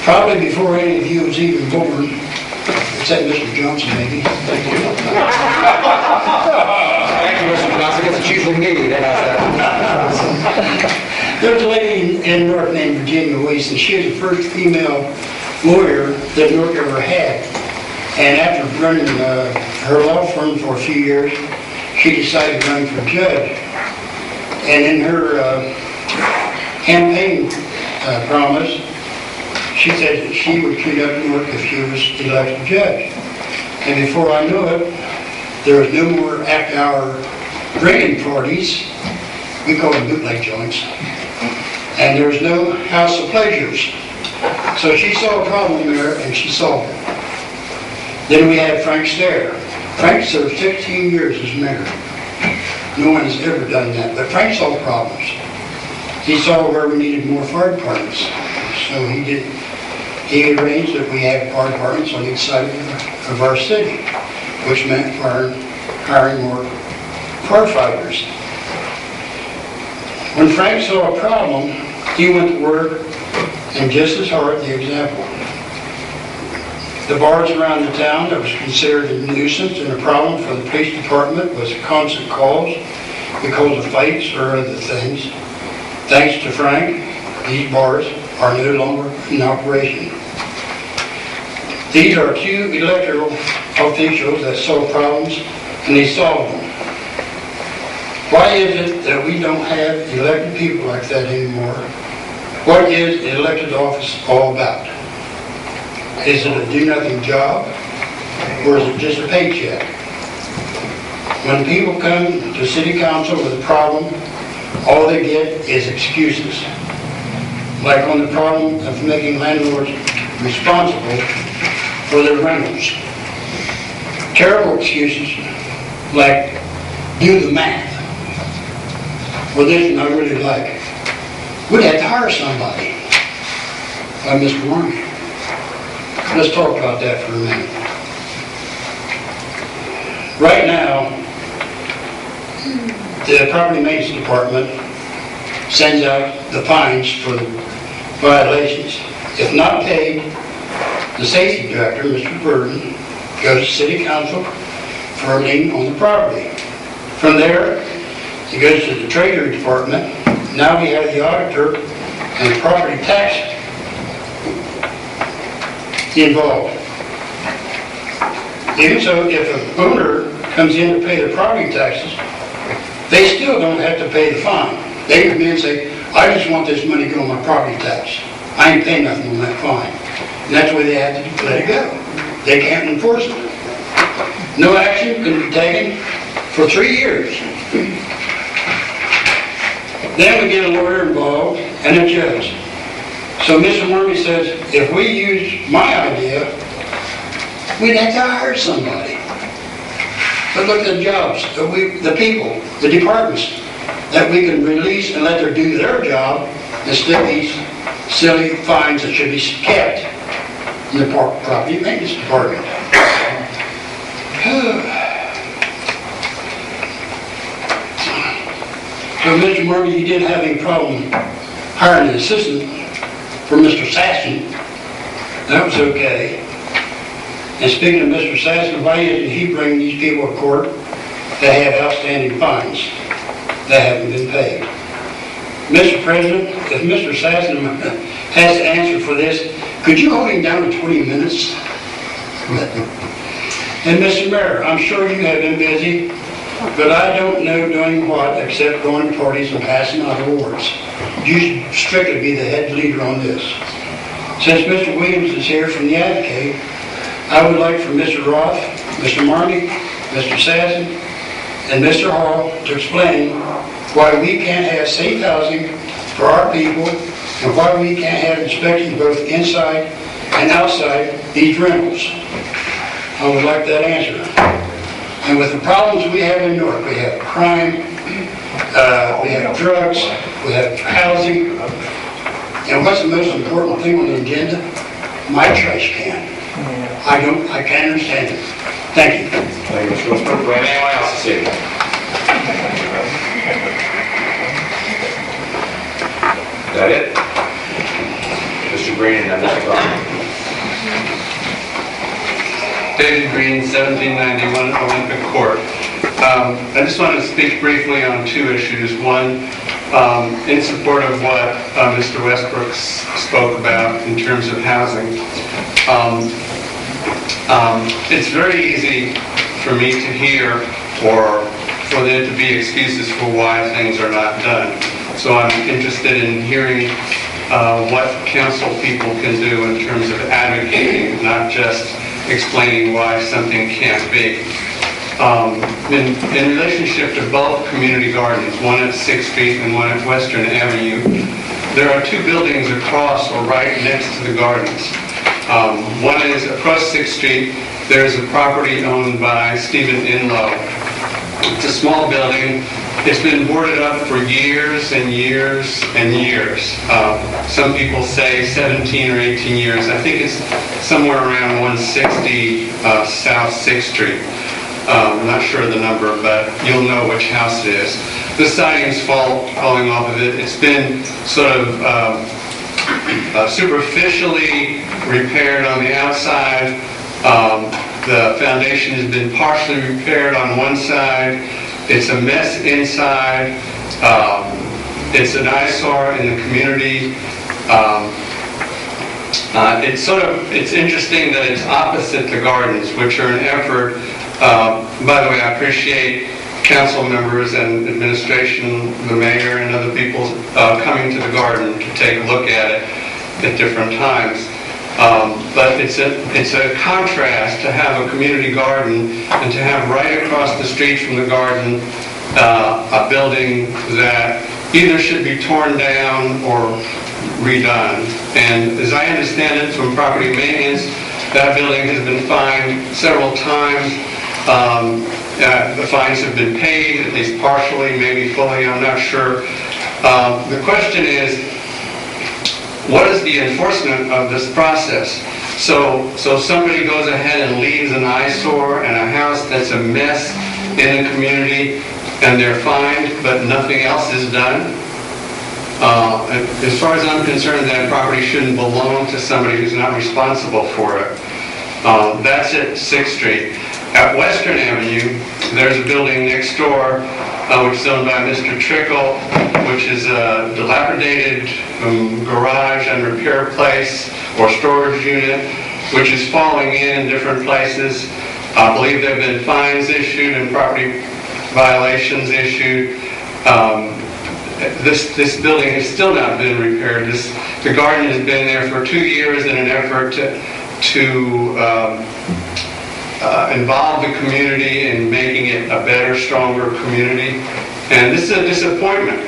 Probably before any of you was even born, except Mr. Johnson, maybe. Thank you. Thank you, Mr. Johnson. It's usually me that has that. There's a lady in Newark named Virginia Weiss, and she is the first female lawyer that Newark ever had. And after running her law firm for a few years, she decided to run for judge. And in her campaign promise, she said that she would clean up Newark if she was elected judge. And before I knew it, There was no more after-hour drinking parties. We call them bootleg joints. And there was no house of pleasures. So she saw a problem there, and she solved it. Then we had Frank Stair. Frank served 16 years as mayor. No one has ever done that, but Frank solved problems. He saw where we needed more fire departments. So he arranged that we have fire departments on each side of our city, which meant hiring more firefighters. When Frank saw a problem, he went to work, and just as hard, the example. The bars around the town that was considered a nuisance and a problem for the police department was constant calls because of fights or other things. Thanks to Frank, these bars are no longer in operation. These are two electoral officials that saw problems and they solved them. Why is it that we don't have elected people like that anymore? What is elected office all about? Is it a do-nothing job, or is it just a paycheck? When people come to city council with a problem, all they get is excuses. Like on the problem of making landlords responsible for their rentals. Terrible excuses like, do the math. Well, this one I really like. We'd have to hire somebody. By Mr. Warren. Let's talk about that for a minute. Right now, the property maintenance department sends out the fines for the violations. If not paid, the safety director, Mr. Burden, goes to city council for a lien on the property. From there, he goes to the treasury department. Now we have the auditor and the property tax involved. Even so, if an owner comes in to pay the property taxes, they still don't have to pay the fine. They come in and say, I just want this money to go on my property tax. I ain't paying nothing on that fine. And that's the way they have to let it go. They can't enforce it. No action can be taken for 3 years. Then we get a lawyer involved and a judge. So Mr. Murphy says, if we use my idea, we'd have to hire somebody. But look at the jobs, the people, the departments that we can release and let them do their job instead of these silly fines that should be kept in the property maintenance department. So Mr. Murphy, you didn't have any problem hiring an assistant for Mr. Sasson. That was okay. And speaking of Mr. Sasson, why didn't he bring these people to court that have outstanding fines that haven't been paid? Mr. President, if Mr. Sasson has to answer for this, could you hold him down to 20 minutes? And Mr. Mayor, I'm sure you have been busy, but I don't know doing what except going to parties and passing out awards. You should strictly be the head leader on this. Since Mr. Williams is here from the Advocate, I would like for Mr. Roth, Mr. Marney, Mr. Sasson, and Mr. Hall to explain why we can't have safe housing for our people and why we can't have inspections both inside and outside these rentals. I would like that answer. And with the problems we have in Newark, we have crime, we have drugs, we have housing, and what's the most important thing on the agenda? My trash can. I can't understand it. Thank you. Thank you, Mr. Westbrook. Do we have anyone else this evening? Is that it? Mr. Green and then Mr. Brown. David Green, 1791 Olympic Court. I just want to speak briefly on two issues. One, in support of what Mr. Westbrook spoke about in terms of housing. It's very easy for me to hear or for there to be excuses for why things are not done. So I'm interested in hearing what council people can do in terms of advocating, not just explaining why something can't be. In relationship to both community gardens, one at 6th Street and one at Western Avenue, there are two buildings across or right next to the gardens. One is across 6th Street. There's a property owned by Stephen Inlow. It's a small building. It's been boarded up for years and years and years. Some people say 17 or 18 years. I think it's somewhere around 160 South 6th Street. I'm not sure of the number, but you'll know which house it is. The siding's falling off of it. It's been sort of superficially repaired on the outside. The foundation has been partially repaired on one side. It's a mess inside. It's an eyesore in the community. It's interesting that it's opposite the gardens, which are an effort. By the way, I appreciate council members and administration, the mayor and other people coming to the garden to take a look at it at different times. But it's a contrast to have a community garden and to have right across the street from the garden a building that either should be torn down or redone. And as I understand it from property maintenance, that building has been fined several times. The fines have been paid, at least partially, maybe fully, I'm not sure. The question is, what is the enforcement of this process? So somebody goes ahead and leaves an eyesore and a house that's a mess in the community, and they're fined, but nothing else is done. As far as I'm concerned, that property shouldn't belong to somebody who's not responsible for it. That's at 6th Street. At Western Avenue, there's a building next door, which is owned by Mr. Trickle, which is a dilapidated garage and repair place or storage unit, which is falling in different places. I believe there have been fines issued and property violations issued. This building has still not been repaired. The garden has been there for 2 years in an effort to involve the community in making it a better, stronger community. And this is a disappointment.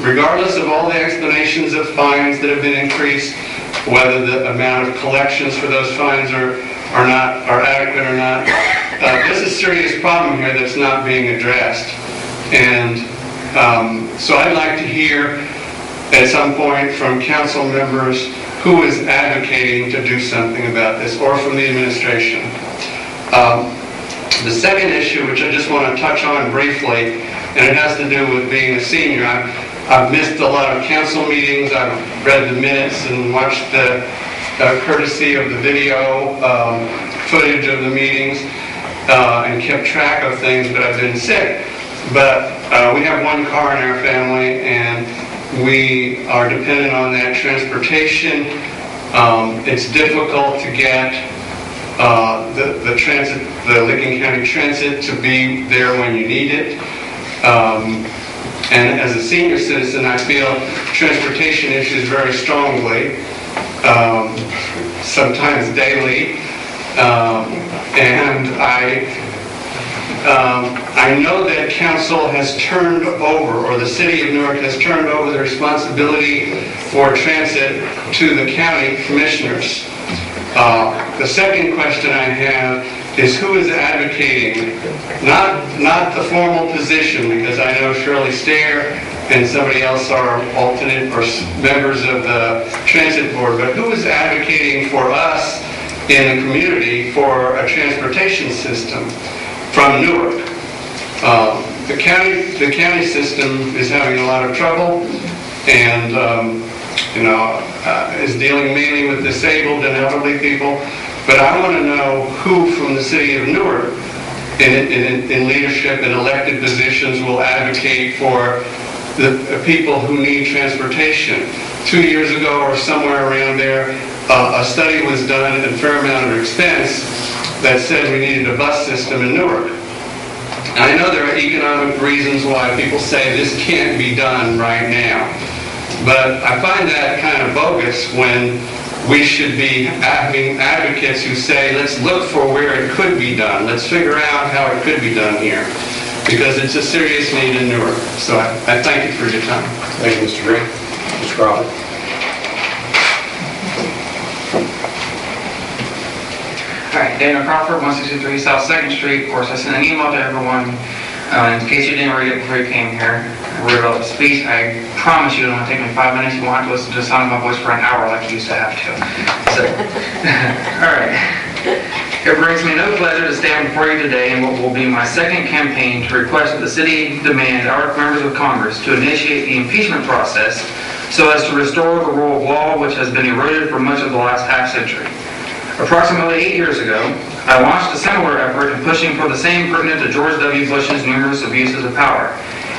Regardless of all the explanations of fines that have been increased, whether the amount of collections for those fines are adequate or not, there's a serious problem here that's not being addressed. And so I'd like to hear at some point from council members who is advocating to do something about this, or from the administration. The second issue, which I just want to touch on briefly, and it has to do with being a senior. I've missed a lot of council meetings. I've read the minutes and watched the courtesy of the video footage of the meetings and kept track of things, but I've been sick. But we have one car in our family, and we are dependent on that transportation. It's difficult to get the transit, the Licking County Transit, to be there when you need it. And as a senior citizen, I feel transportation issues very strongly, sometimes daily. And I know that council has turned over, or the city of Newark has turned over the responsibility for transit to the county commissioners. The second question I have is who is advocating, not the formal position, because I know Shirley Stair and somebody else are alternate or members of the transit board, but who is advocating for us in the community for a transportation system from Newark? The county system is having a lot of trouble, and is dealing mainly with disabled and elderly people. But I want to know who from the city of Newark in leadership and elected positions will advocate for the people who need transportation. 2 years ago or somewhere around there, a study was done at a fair amount of expense that said we needed a bus system in Newark. And I know there are economic reasons why people say this can't be done right now. But I find that kind of bogus when we should be having advocates who say, let's look for where it could be done. Let's figure out how it could be done here. Because it's a serious need in Newark. So I thank you for your time. Thank you, Mr. Green. Mr. Crawford. All right, Daniel Crawford, 163 South 2nd Street. Of course, I sent an email to everyone. In case you didn't read it before you came here, I wrote out the speech. I promise you it will only take me 5 minutes. You won't have to listen to the sound of my voice for an hour like you used to have to. So, all right. It brings me no pleasure to stand before you today in what will be my second campaign to request that the city demand our members of Congress to initiate the impeachment process so as to restore the rule of law which has been eroded for much of the last half-century. Approximately 8 years ago, I launched a similar effort in pushing for the same pertinent to George W. Bush's numerous abuses of power.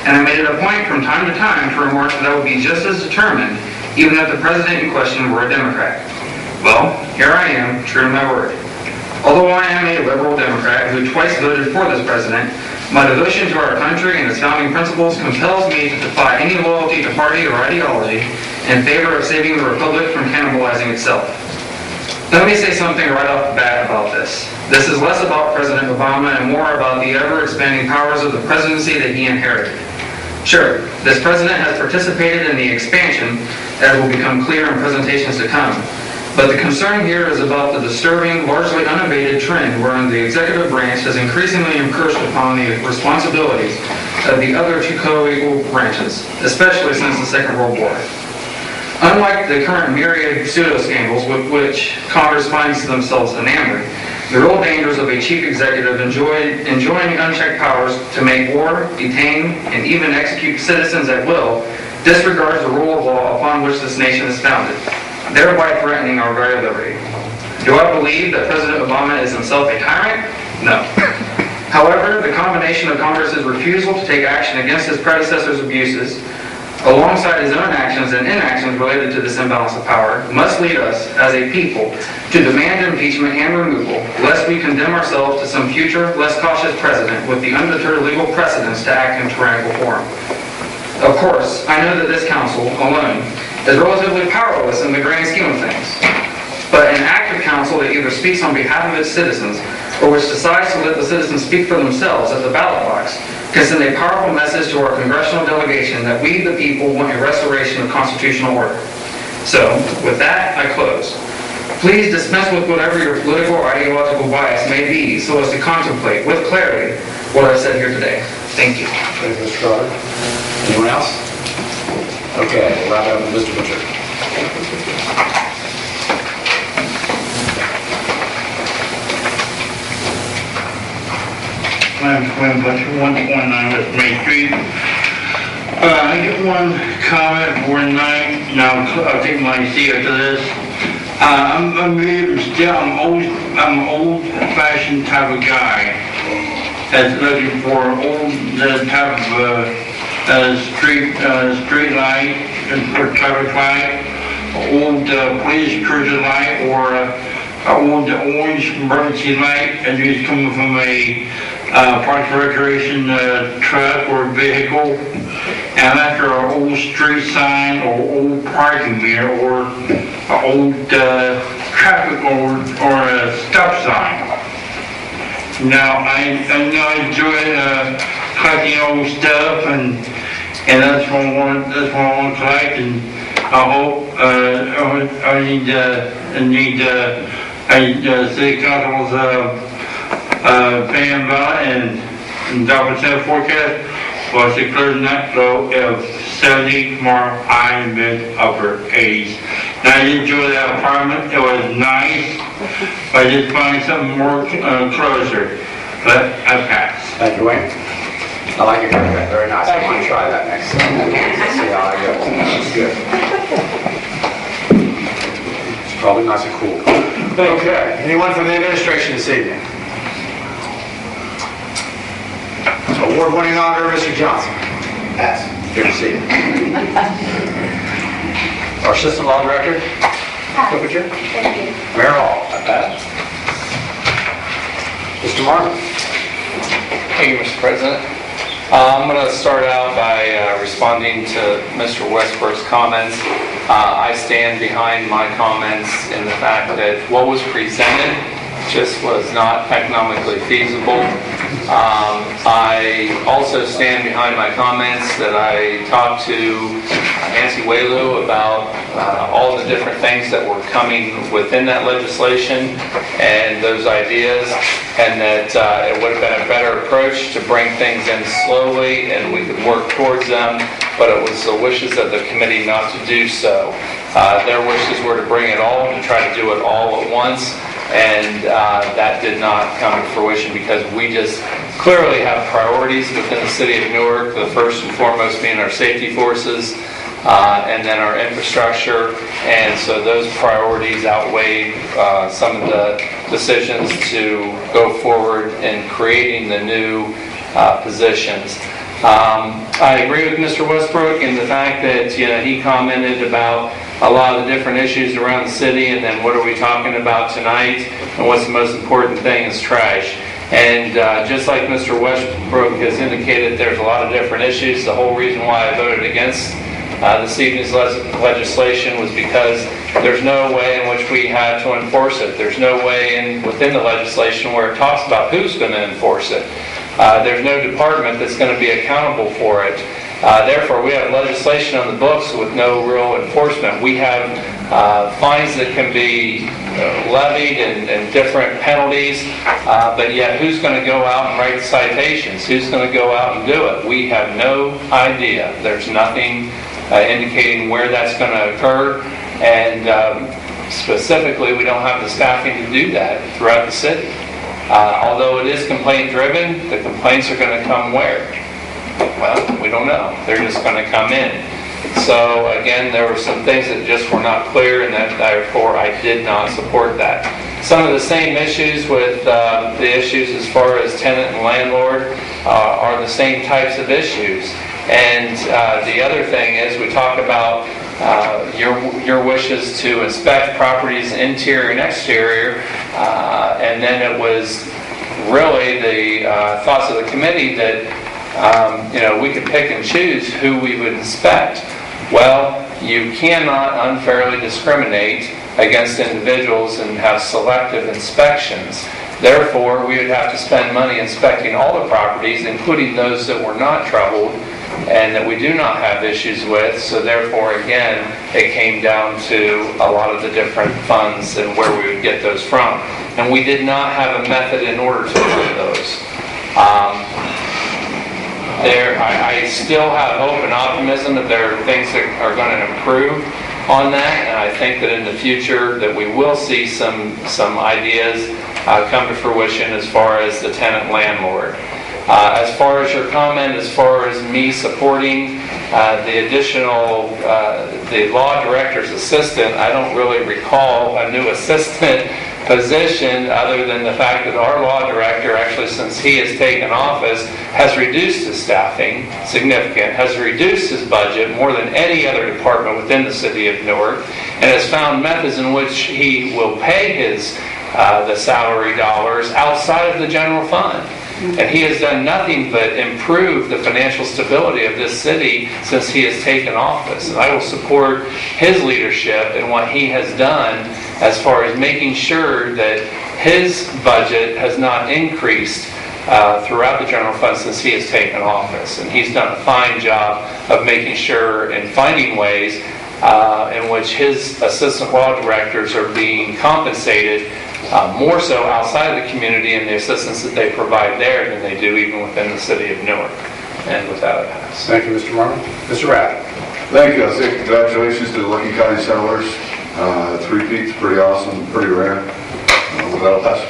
And I made it a point from time to time to remark that I would be just as determined, even if the president in question were a Democrat. Well, here I am, true to my word. Although I am a liberal Democrat who twice voted for this president, my devotion to our country and its founding principles compels me to defy any loyalty to party or ideology in favor of saving the republic from cannibalizing itself. Let me say something right off the bat about this. This is less about President Obama and more about the ever-expanding powers of the presidency that he inherited. Sure, this president has participated in the expansion, as will become clear in presentations to come. But the concern here is about the disturbing, largely unabated trend wherein the executive branch has increasingly encroached upon the responsibilities of the other two co-equal branches, especially since the Second World War. Unlike the current myriad pseudo-scandals with which Congress finds themselves enamored, the real dangers of a chief executive enjoying unchecked powers to make war, detain, and even execute citizens at will disregards the rule of law upon which this nation is founded, thereby threatening our very liberty. Do I believe that President Obama is himself a tyrant? No. However, the combination of Congress's refusal to take action against his predecessor's abuses, alongside his own actions and inactions related to this imbalance of power, must lead us, as a people, to demand impeachment and removal, lest we condemn ourselves to some future, less cautious president with the undeterred legal precedents to act in tyrannical form. Of course, I know that this council, alone, is relatively powerless in the grand scheme of things. But an active council that either speaks on behalf of its citizens or which decides to let the citizens speak for themselves at the ballot box can send a powerful message to our congressional delegation that we, the people, want a restoration of constitutional order. So, with that, I close. Please dispense with whatever your political or ideological bias may be so as to contemplate with clarity what I've said here today. Thank you. Thank you, Mr. Carter. Anyone else? Okay, we'll wrap it up with Mr. Butcher. I'm Quinn Butcher, 129 West Main Street. I get one comment for tonight, and I'll take my seat after this. I'm an old-fashioned type of guy that's looking for old type of street light or traffic light, old police cruiser light, or old orange emergency light, and he's coming from a Parks and Recreation truck or vehicle, and after an old street sign or old parking meter or an old traffic or a stop sign. Now I enjoy collecting old stuff, and that's what I want to collect, and I hope I need city council's fan ballot and % forecast was a clear net flow of 70 tomorrow, high and mid upper 80s. Now I enjoy that apartment. It was nice. I did find something more closer, but I passed. Thank you, Wayne. I like your haircut. Very nice. I want to try that next time. Let's see how I go. That's good. It's probably nice and cool. Okay. Anyone from the administration this evening? Award-winning auditor, Mr. Johnson. Pass. Good to see you. Our assistant law director, Cooper. Thank you. Mayor Hall. I pass. Mr. Martin. Thank you, Mr. President. I'm going to start out by responding to Mr. Westbrook's comments. I stand behind my comments in the fact that what was presented just was not economically feasible. I also stand behind my comments that I talked to Nancy Waylew about all the different things that were coming within that legislation and those ideas, and that it would have been a better approach to bring things in slowly and we could work towards them, but it was the wishes of the committee not to do so. Their wishes were to bring it all, to try to do it all at once, and that did not come to fruition because we just clearly have priorities within the city of Newark, the first and foremost being our safety forces, and then our infrastructure, and so those priorities outweighed some of the decisions to go forward in creating the new positions. I agree with Mr. Westbrook in the fact that he commented about a lot of the different issues around the city, and then what are we talking about tonight, and what's the most important thing is trash. And just like Mr. Westbrook has indicated, there's a lot of different issues. The whole reason why I voted against this evening's legislation was because there's no way in which we had to enforce it. There's no way within the legislation where it talks about who's going to enforce it. There's no department that's going to be accountable for it. Therefore, we have legislation on the books with no real enforcement. We have fines that can be levied and different penalties, but yet who's going to go out and write citations? Who's going to go out and do it? We have no idea. There's nothing indicating where that's going to occur, and specifically, we don't have the staffing to do that throughout the city. Although it is complaint-driven, the complaints are going to come where? Well, we don't know. They're just going to come in. So again, there were some things that just were not clear, and that therefore I did not support that. Some of the same issues with the issues as far as tenant and landlord are the same types of issues. And the other thing is we talk about your wishes to inspect properties interior and exterior, and then it was really the thoughts of the committee that we could pick and choose who we would inspect. Well, you cannot unfairly discriminate against individuals and have selective inspections. Therefore, we would have to spend money inspecting all the properties, including those that were not troubled and that we do not have issues with. So therefore, again, it came down to a lot of the different funds and where we would get those from. And we did not have a method in order to do those. I still have hope and optimism that there are things that are going to improve on that, and I think that in the future that we will see some ideas come to fruition as far as the tenant landlord. As far as your comment, as far as me supporting the additional, the law director's assistant, I don't really recall a new assistant position other than the fact that our law director, actually since he has taken office, has reduced his staffing significant, has reduced his budget more than any other department within the city of Newark, and has found methods in which he will pay his the salary dollars outside of the general fund. And he has done nothing but improve the financial stability of this city since he has taken office. And I will support his leadership in what he has done as far as making sure that his budget has not increased throughout the general fund since he has taken office. And he's done a fine job of making sure and finding ways in which his assistant law directors are being compensated more so outside of the community and the assistance that they provide there than they do even within the city of Newark. And with that, I pass. Thank you, Mr. Martin. Mr. Rath. Thank you. I say congratulations to the Licking County settlers. Three-peat's pretty awesome, pretty rare. With that, I'll pass.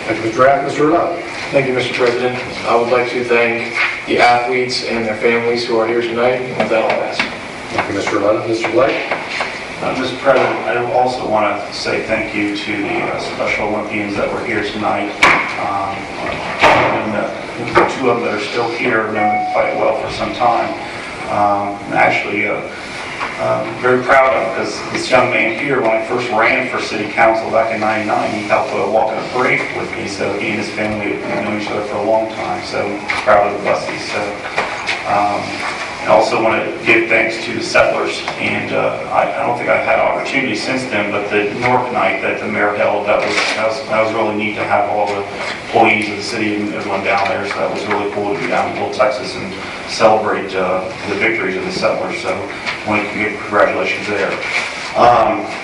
Thank you, Mr. Rath. Mr. Rudd. Thank you, Mr. President. I would like to thank the athletes and their families who are here tonight. And with that, I'll pass. Thank you, Mr. Rudd. Mr. Blake. Mr. President, I also want to say thank you to the Special Olympians that were here tonight. And the two of them that are still here have known quite well for some time. Actually, very proud of, because this young man here, when I first ran for city council back in '99, he helped walk in a parade with me, so he and his family have known each other for a long time, so proud of the buses. So I also want to give thanks to the settlers, and I don't think I've had opportunity since then, but the Newark night that the mayor held, that was really neat to have all the employees of the city and everyone down there, so that was really cool to be down in Little Texas and celebrate the victories of the settlers, so I want to give congratulations there.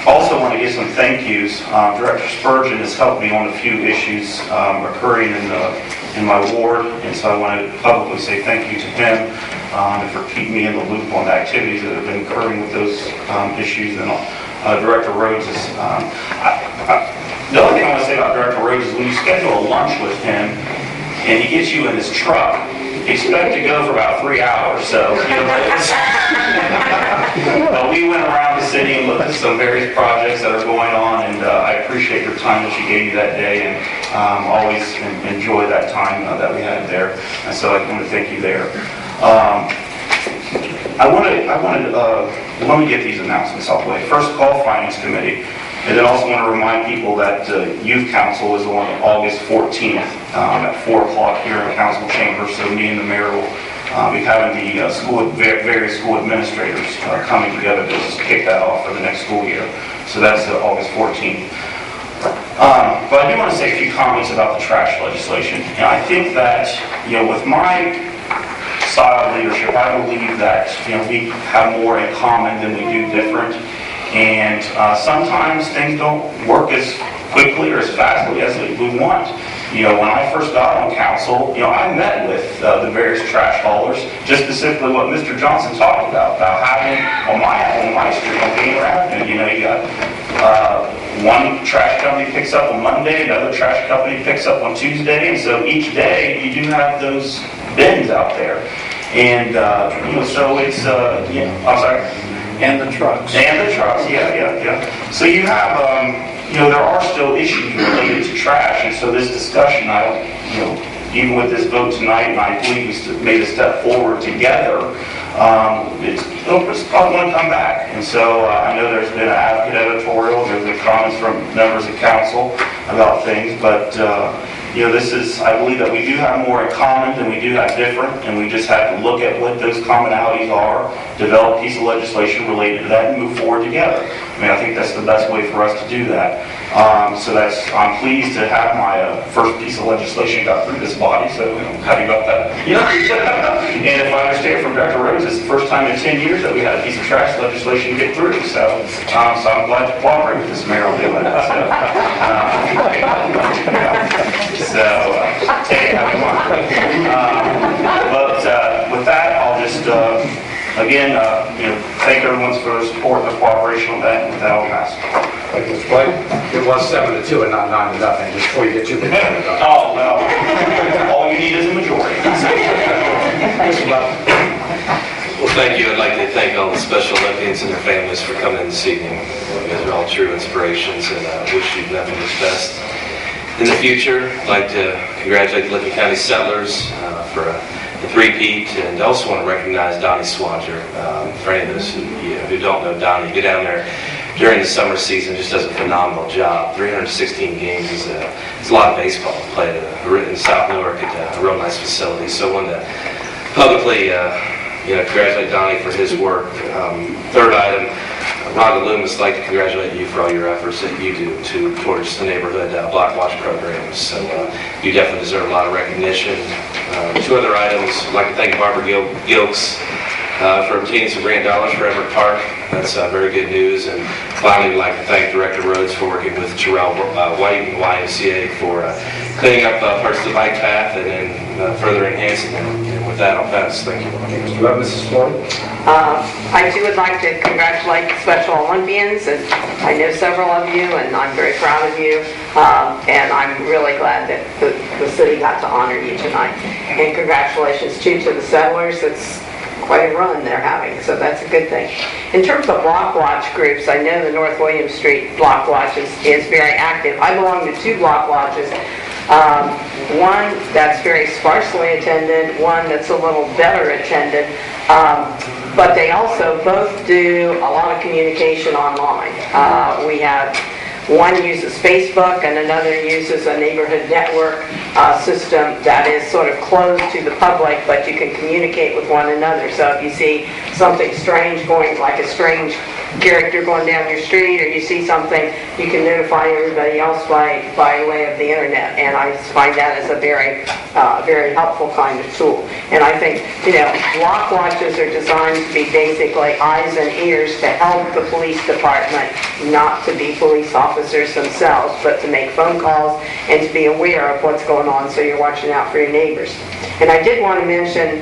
Also want to give some thank yous. Director Spurgeon has helped me on a few issues occurring in my ward, and so I want to publicly say thank you to him and for keeping me in the loop on the activities that have been occurring with those issues. And Director Rhodes is, the other thing I want to say about Director Rhodes is when you schedule a lunch with him and he gets you in his truck, expect to go for about 3 hours. So, but we went around the city and looked at some various projects that are going on, and I appreciate your time that you gave me that day, and always enjoy that time that we had there. And so I want to thank you there. Let me get these announcements out of the way. First, call Finance Committee. And then also want to remind people that Youth Council is on August 14th at 4 o'clock here in Council Chambers. So me and the mayor will be having the various school administrators coming together to just kick that off for the next school year. So that's August 14th. But I do want to say a few comments about the trash legislation. And I think that, with my style of leadership, I believe that we have more in common than we do different. And sometimes things don't work as quickly or as fastly as we want. When I first got on council, I met with the various trash haulers, just specifically what Mr. Johnson talked about having on my street, on Gainer Avenue, you got one trash company picks up on Monday, another trash company picks up on Tuesday, and so each day you do have those bins out there. And, so it's, I'm sorry. And the trucks. And the trucks, yeah. So you have, there are still issues related to trash, and so this discussion, even with this vote tonight, and I believe we made a step forward together, it's probably going to come back. And so I know there's been an advocate editorial, there's been comments from members of council about things, but I believe that we do have more in common than we do have different, and we just have to look at what those commonalities are, develop a piece of legislation related to that, and move forward together. I think that's the best way for us to do that. I'm pleased to have my first piece of legislation got through this body, so happy about that. And if I understand from Dr. Rhodes, it's the first time in 10 years that we had a piece of trash legislation get through, so I'm glad to cooperate with this mayor on doing that. Hey, have fun. But with that, I'll just again thank everyone for their support and their cooperation on that, and with that I'll pass. Thank you, Mr. Blake. It was 7-2 and not 9-0, just before you get too big. Oh, well, all you need is a majority. Well, thank you. I'd like to thank all the Special Olympians and their families for coming in this evening. You guys are all true inspirations, and I wish you nothing but the best. In the future, I'd like to congratulate the Lincoln County Settlers for the three-peat, and I also want to recognize Donnie Swanter. For any of those who don't know Donnie, get down there during the summer season, just does a phenomenal job. 316 games is a lot of baseball played in South Newark at a real nice facility. So I wanted to publicly congratulate Donnie for his work. Third item, Rhonda Loomis, I'd like to congratulate you for all your efforts that you do towards the neighborhood block watch programs. So you definitely deserve a lot of recognition. Two other items, I'd like to thank Barbara Gilks for obtaining some grant dollars for Everett Park. That's very good news. And finally, we'd like to thank Director Rhodes for working with Terrell White and YMCA for cleaning up parts of the bike path and then further enhancing them. And with that, I'll pass. Thank you. Mrs. Floyd? I too would like to congratulate the Special Olympians, and I know several of you, and I'm very proud of you, and I'm really glad that the city got to honor you tonight. And congratulations too to the Settlers. It's quite a run they're having, so that's a good thing. In terms of block watch groups, I know the North William Street block watch is very active. I belong to two block watches. One that's very sparsely attended, one that's a little better attended, but they also both do a lot of communication online. We have One uses Facebook and another uses a neighborhood network system that is sort of closed to the public, but you can communicate with one another. So if you see something strange going, like a strange character going down your street, or you see something, you can notify everybody else by way of the internet. And I find that as a very helpful kind of tool. And I think, block watches are designed to be basically eyes and ears to help the police department, not to be police officers themselves, but to make phone calls and to be aware of what's going on, so you're watching out for your neighbors. And I did want to mention,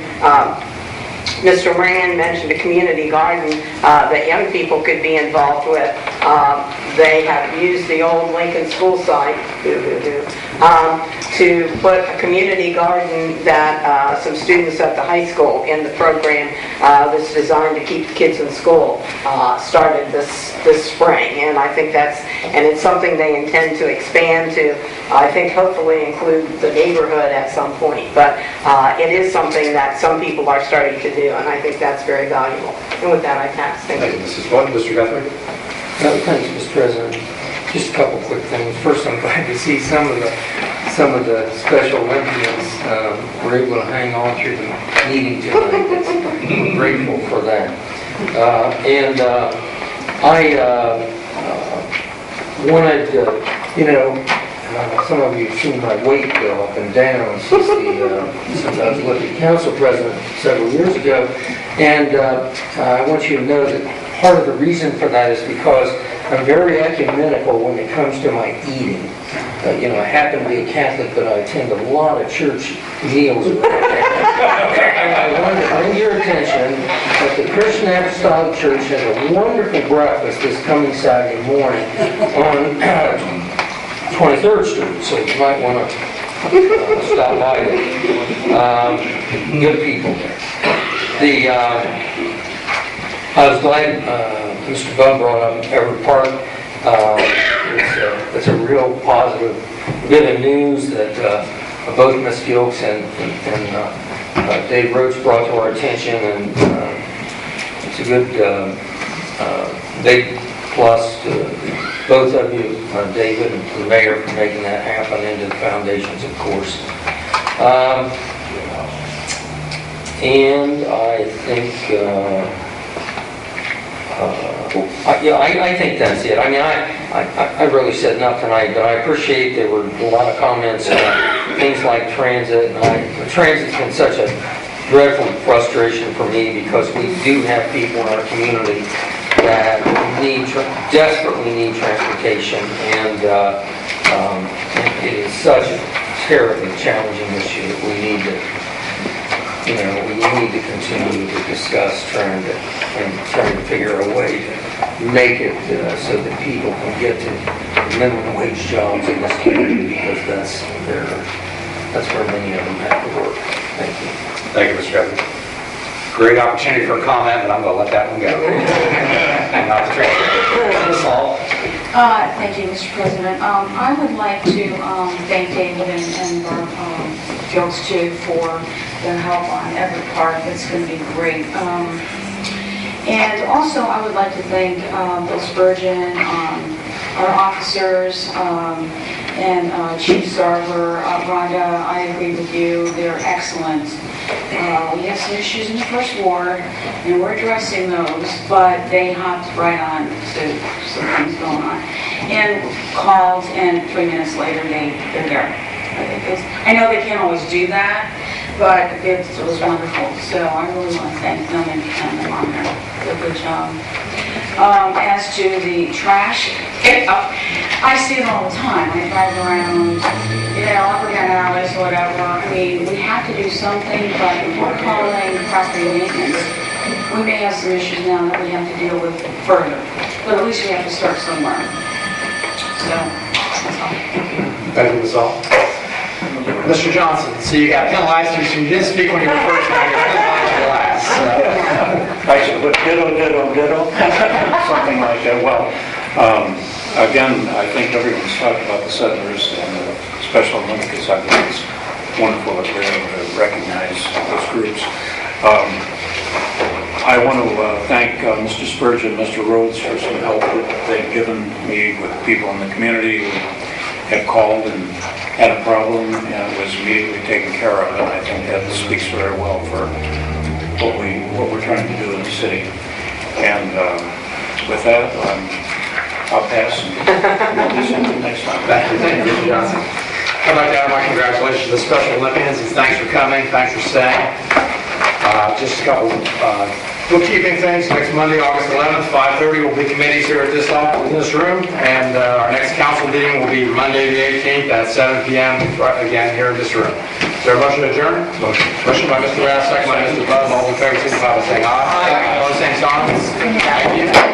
Mr. Rand mentioned a community garden that young people could be involved with. They have used the old Lincoln School site to put a community garden that some students at the high school in the program that's designed to keep the kids in school started this spring. And I think it's something they intend to expand to, I think, hopefully include the neighborhood at some point. But it is something that some people are starting to do, and I think that's very valuable. And with that, I pass. Thank you. Mrs. Floyd. Mr. Guthrie? Thanks, Mr. President. Just a couple quick things. First, I'm glad to see some of the Special Olympians were able to hang on through the meeting tonight. I'm grateful for that. I wanted, some of you have seen my weight go up and down since I was elected council president several years ago. And I want you to know that part of the reason for that is because I'm very ecumenical when it comes to my eating. I happen to be a Catholic, but I attend a lot of church meals. And I wanted to bring your attention that the Christian Apostolic Church has a wonderful breakfast this coming Saturday morning on 23rd Street, so you might want to stop by there. Good people there. I was glad Mr. Bum brought up Everett Park. It's a real positive bit of news that both Ms. Gilks and Dave Roach brought to our attention, and it's a good big plus to both of you, David and the mayor, for making that happen, and to the foundations, of course. And I think I think that's it. I mean, I really said enough tonight, but I appreciate there were a lot of comments on things like transit. Transit's been such a dreadful frustration for me, because we do have people in our community that desperately need transportation, and it is such a terribly challenging issue that we need to continue to discuss, trying to figure a way to make it so that people can get to minimum wage jobs in this community, because that's where many of them have to work. Thank you. Thank you, Mr. Guthrie. Great opportunity for a comment, but I'm going to let that one go. Not the transfer. Ms. Hall. Thank you, Mr. President. I would like to thank David and Gilks too for their help on Everett Park. It's going to be great. And also, I would like to thank Bill Spurgeon, our officers, and Chief Sarver, Rhonda. I agree with you. They're excellent. We have some issues in the first ward, and we're addressing those, but they hopped right on to some things going on. And called, and 3 minutes later, they're there. I know they can't always do that, but it was wonderful. So I really want to thank them and them on there. Did a good job. As to the trash pickup, I see it all the time. I drive around, up or down alleys or whatever. I mean, we have to do something, but if we're calling property maintenance, we may have some issues now that we have to deal with further. But at least we have to start somewhere. So, that's all. Thank you, Ms. Hall. Mr. Johnson, so you got penalized, so you didn't speak when you were first, now you're penalized for last. I should put ditto, something like that. Well, again, I think everyone's talked about the settlers and the Special Olympics. I think it's wonderful that we're able to recognize those groups. I want to thank Mr. Spurgeon and Mr. Rhodes for some help that they've given me with people in the community who have called and had a problem, and it was immediately taken care of. And I think that speaks very well for what we're trying to do in the city. And with that, I'll pass and we'll do something next time. Thank you, Mr. Johnson. I'd like to add my congratulations to the Special Olympians, and thanks for coming, thanks for staying. Just a couple bookkeeping things. Next Monday, August 11th, 5:30 will be committees here at this office, in this room, and our next council meeting will be Monday the 18th at 7 p.m. again here in this room. Is there a motion to adjourn? Motion by Mr. Rath, second by Mr. Buzz. All in favor, signify by saying aye. Aye. Opposed, same sign. Thank you.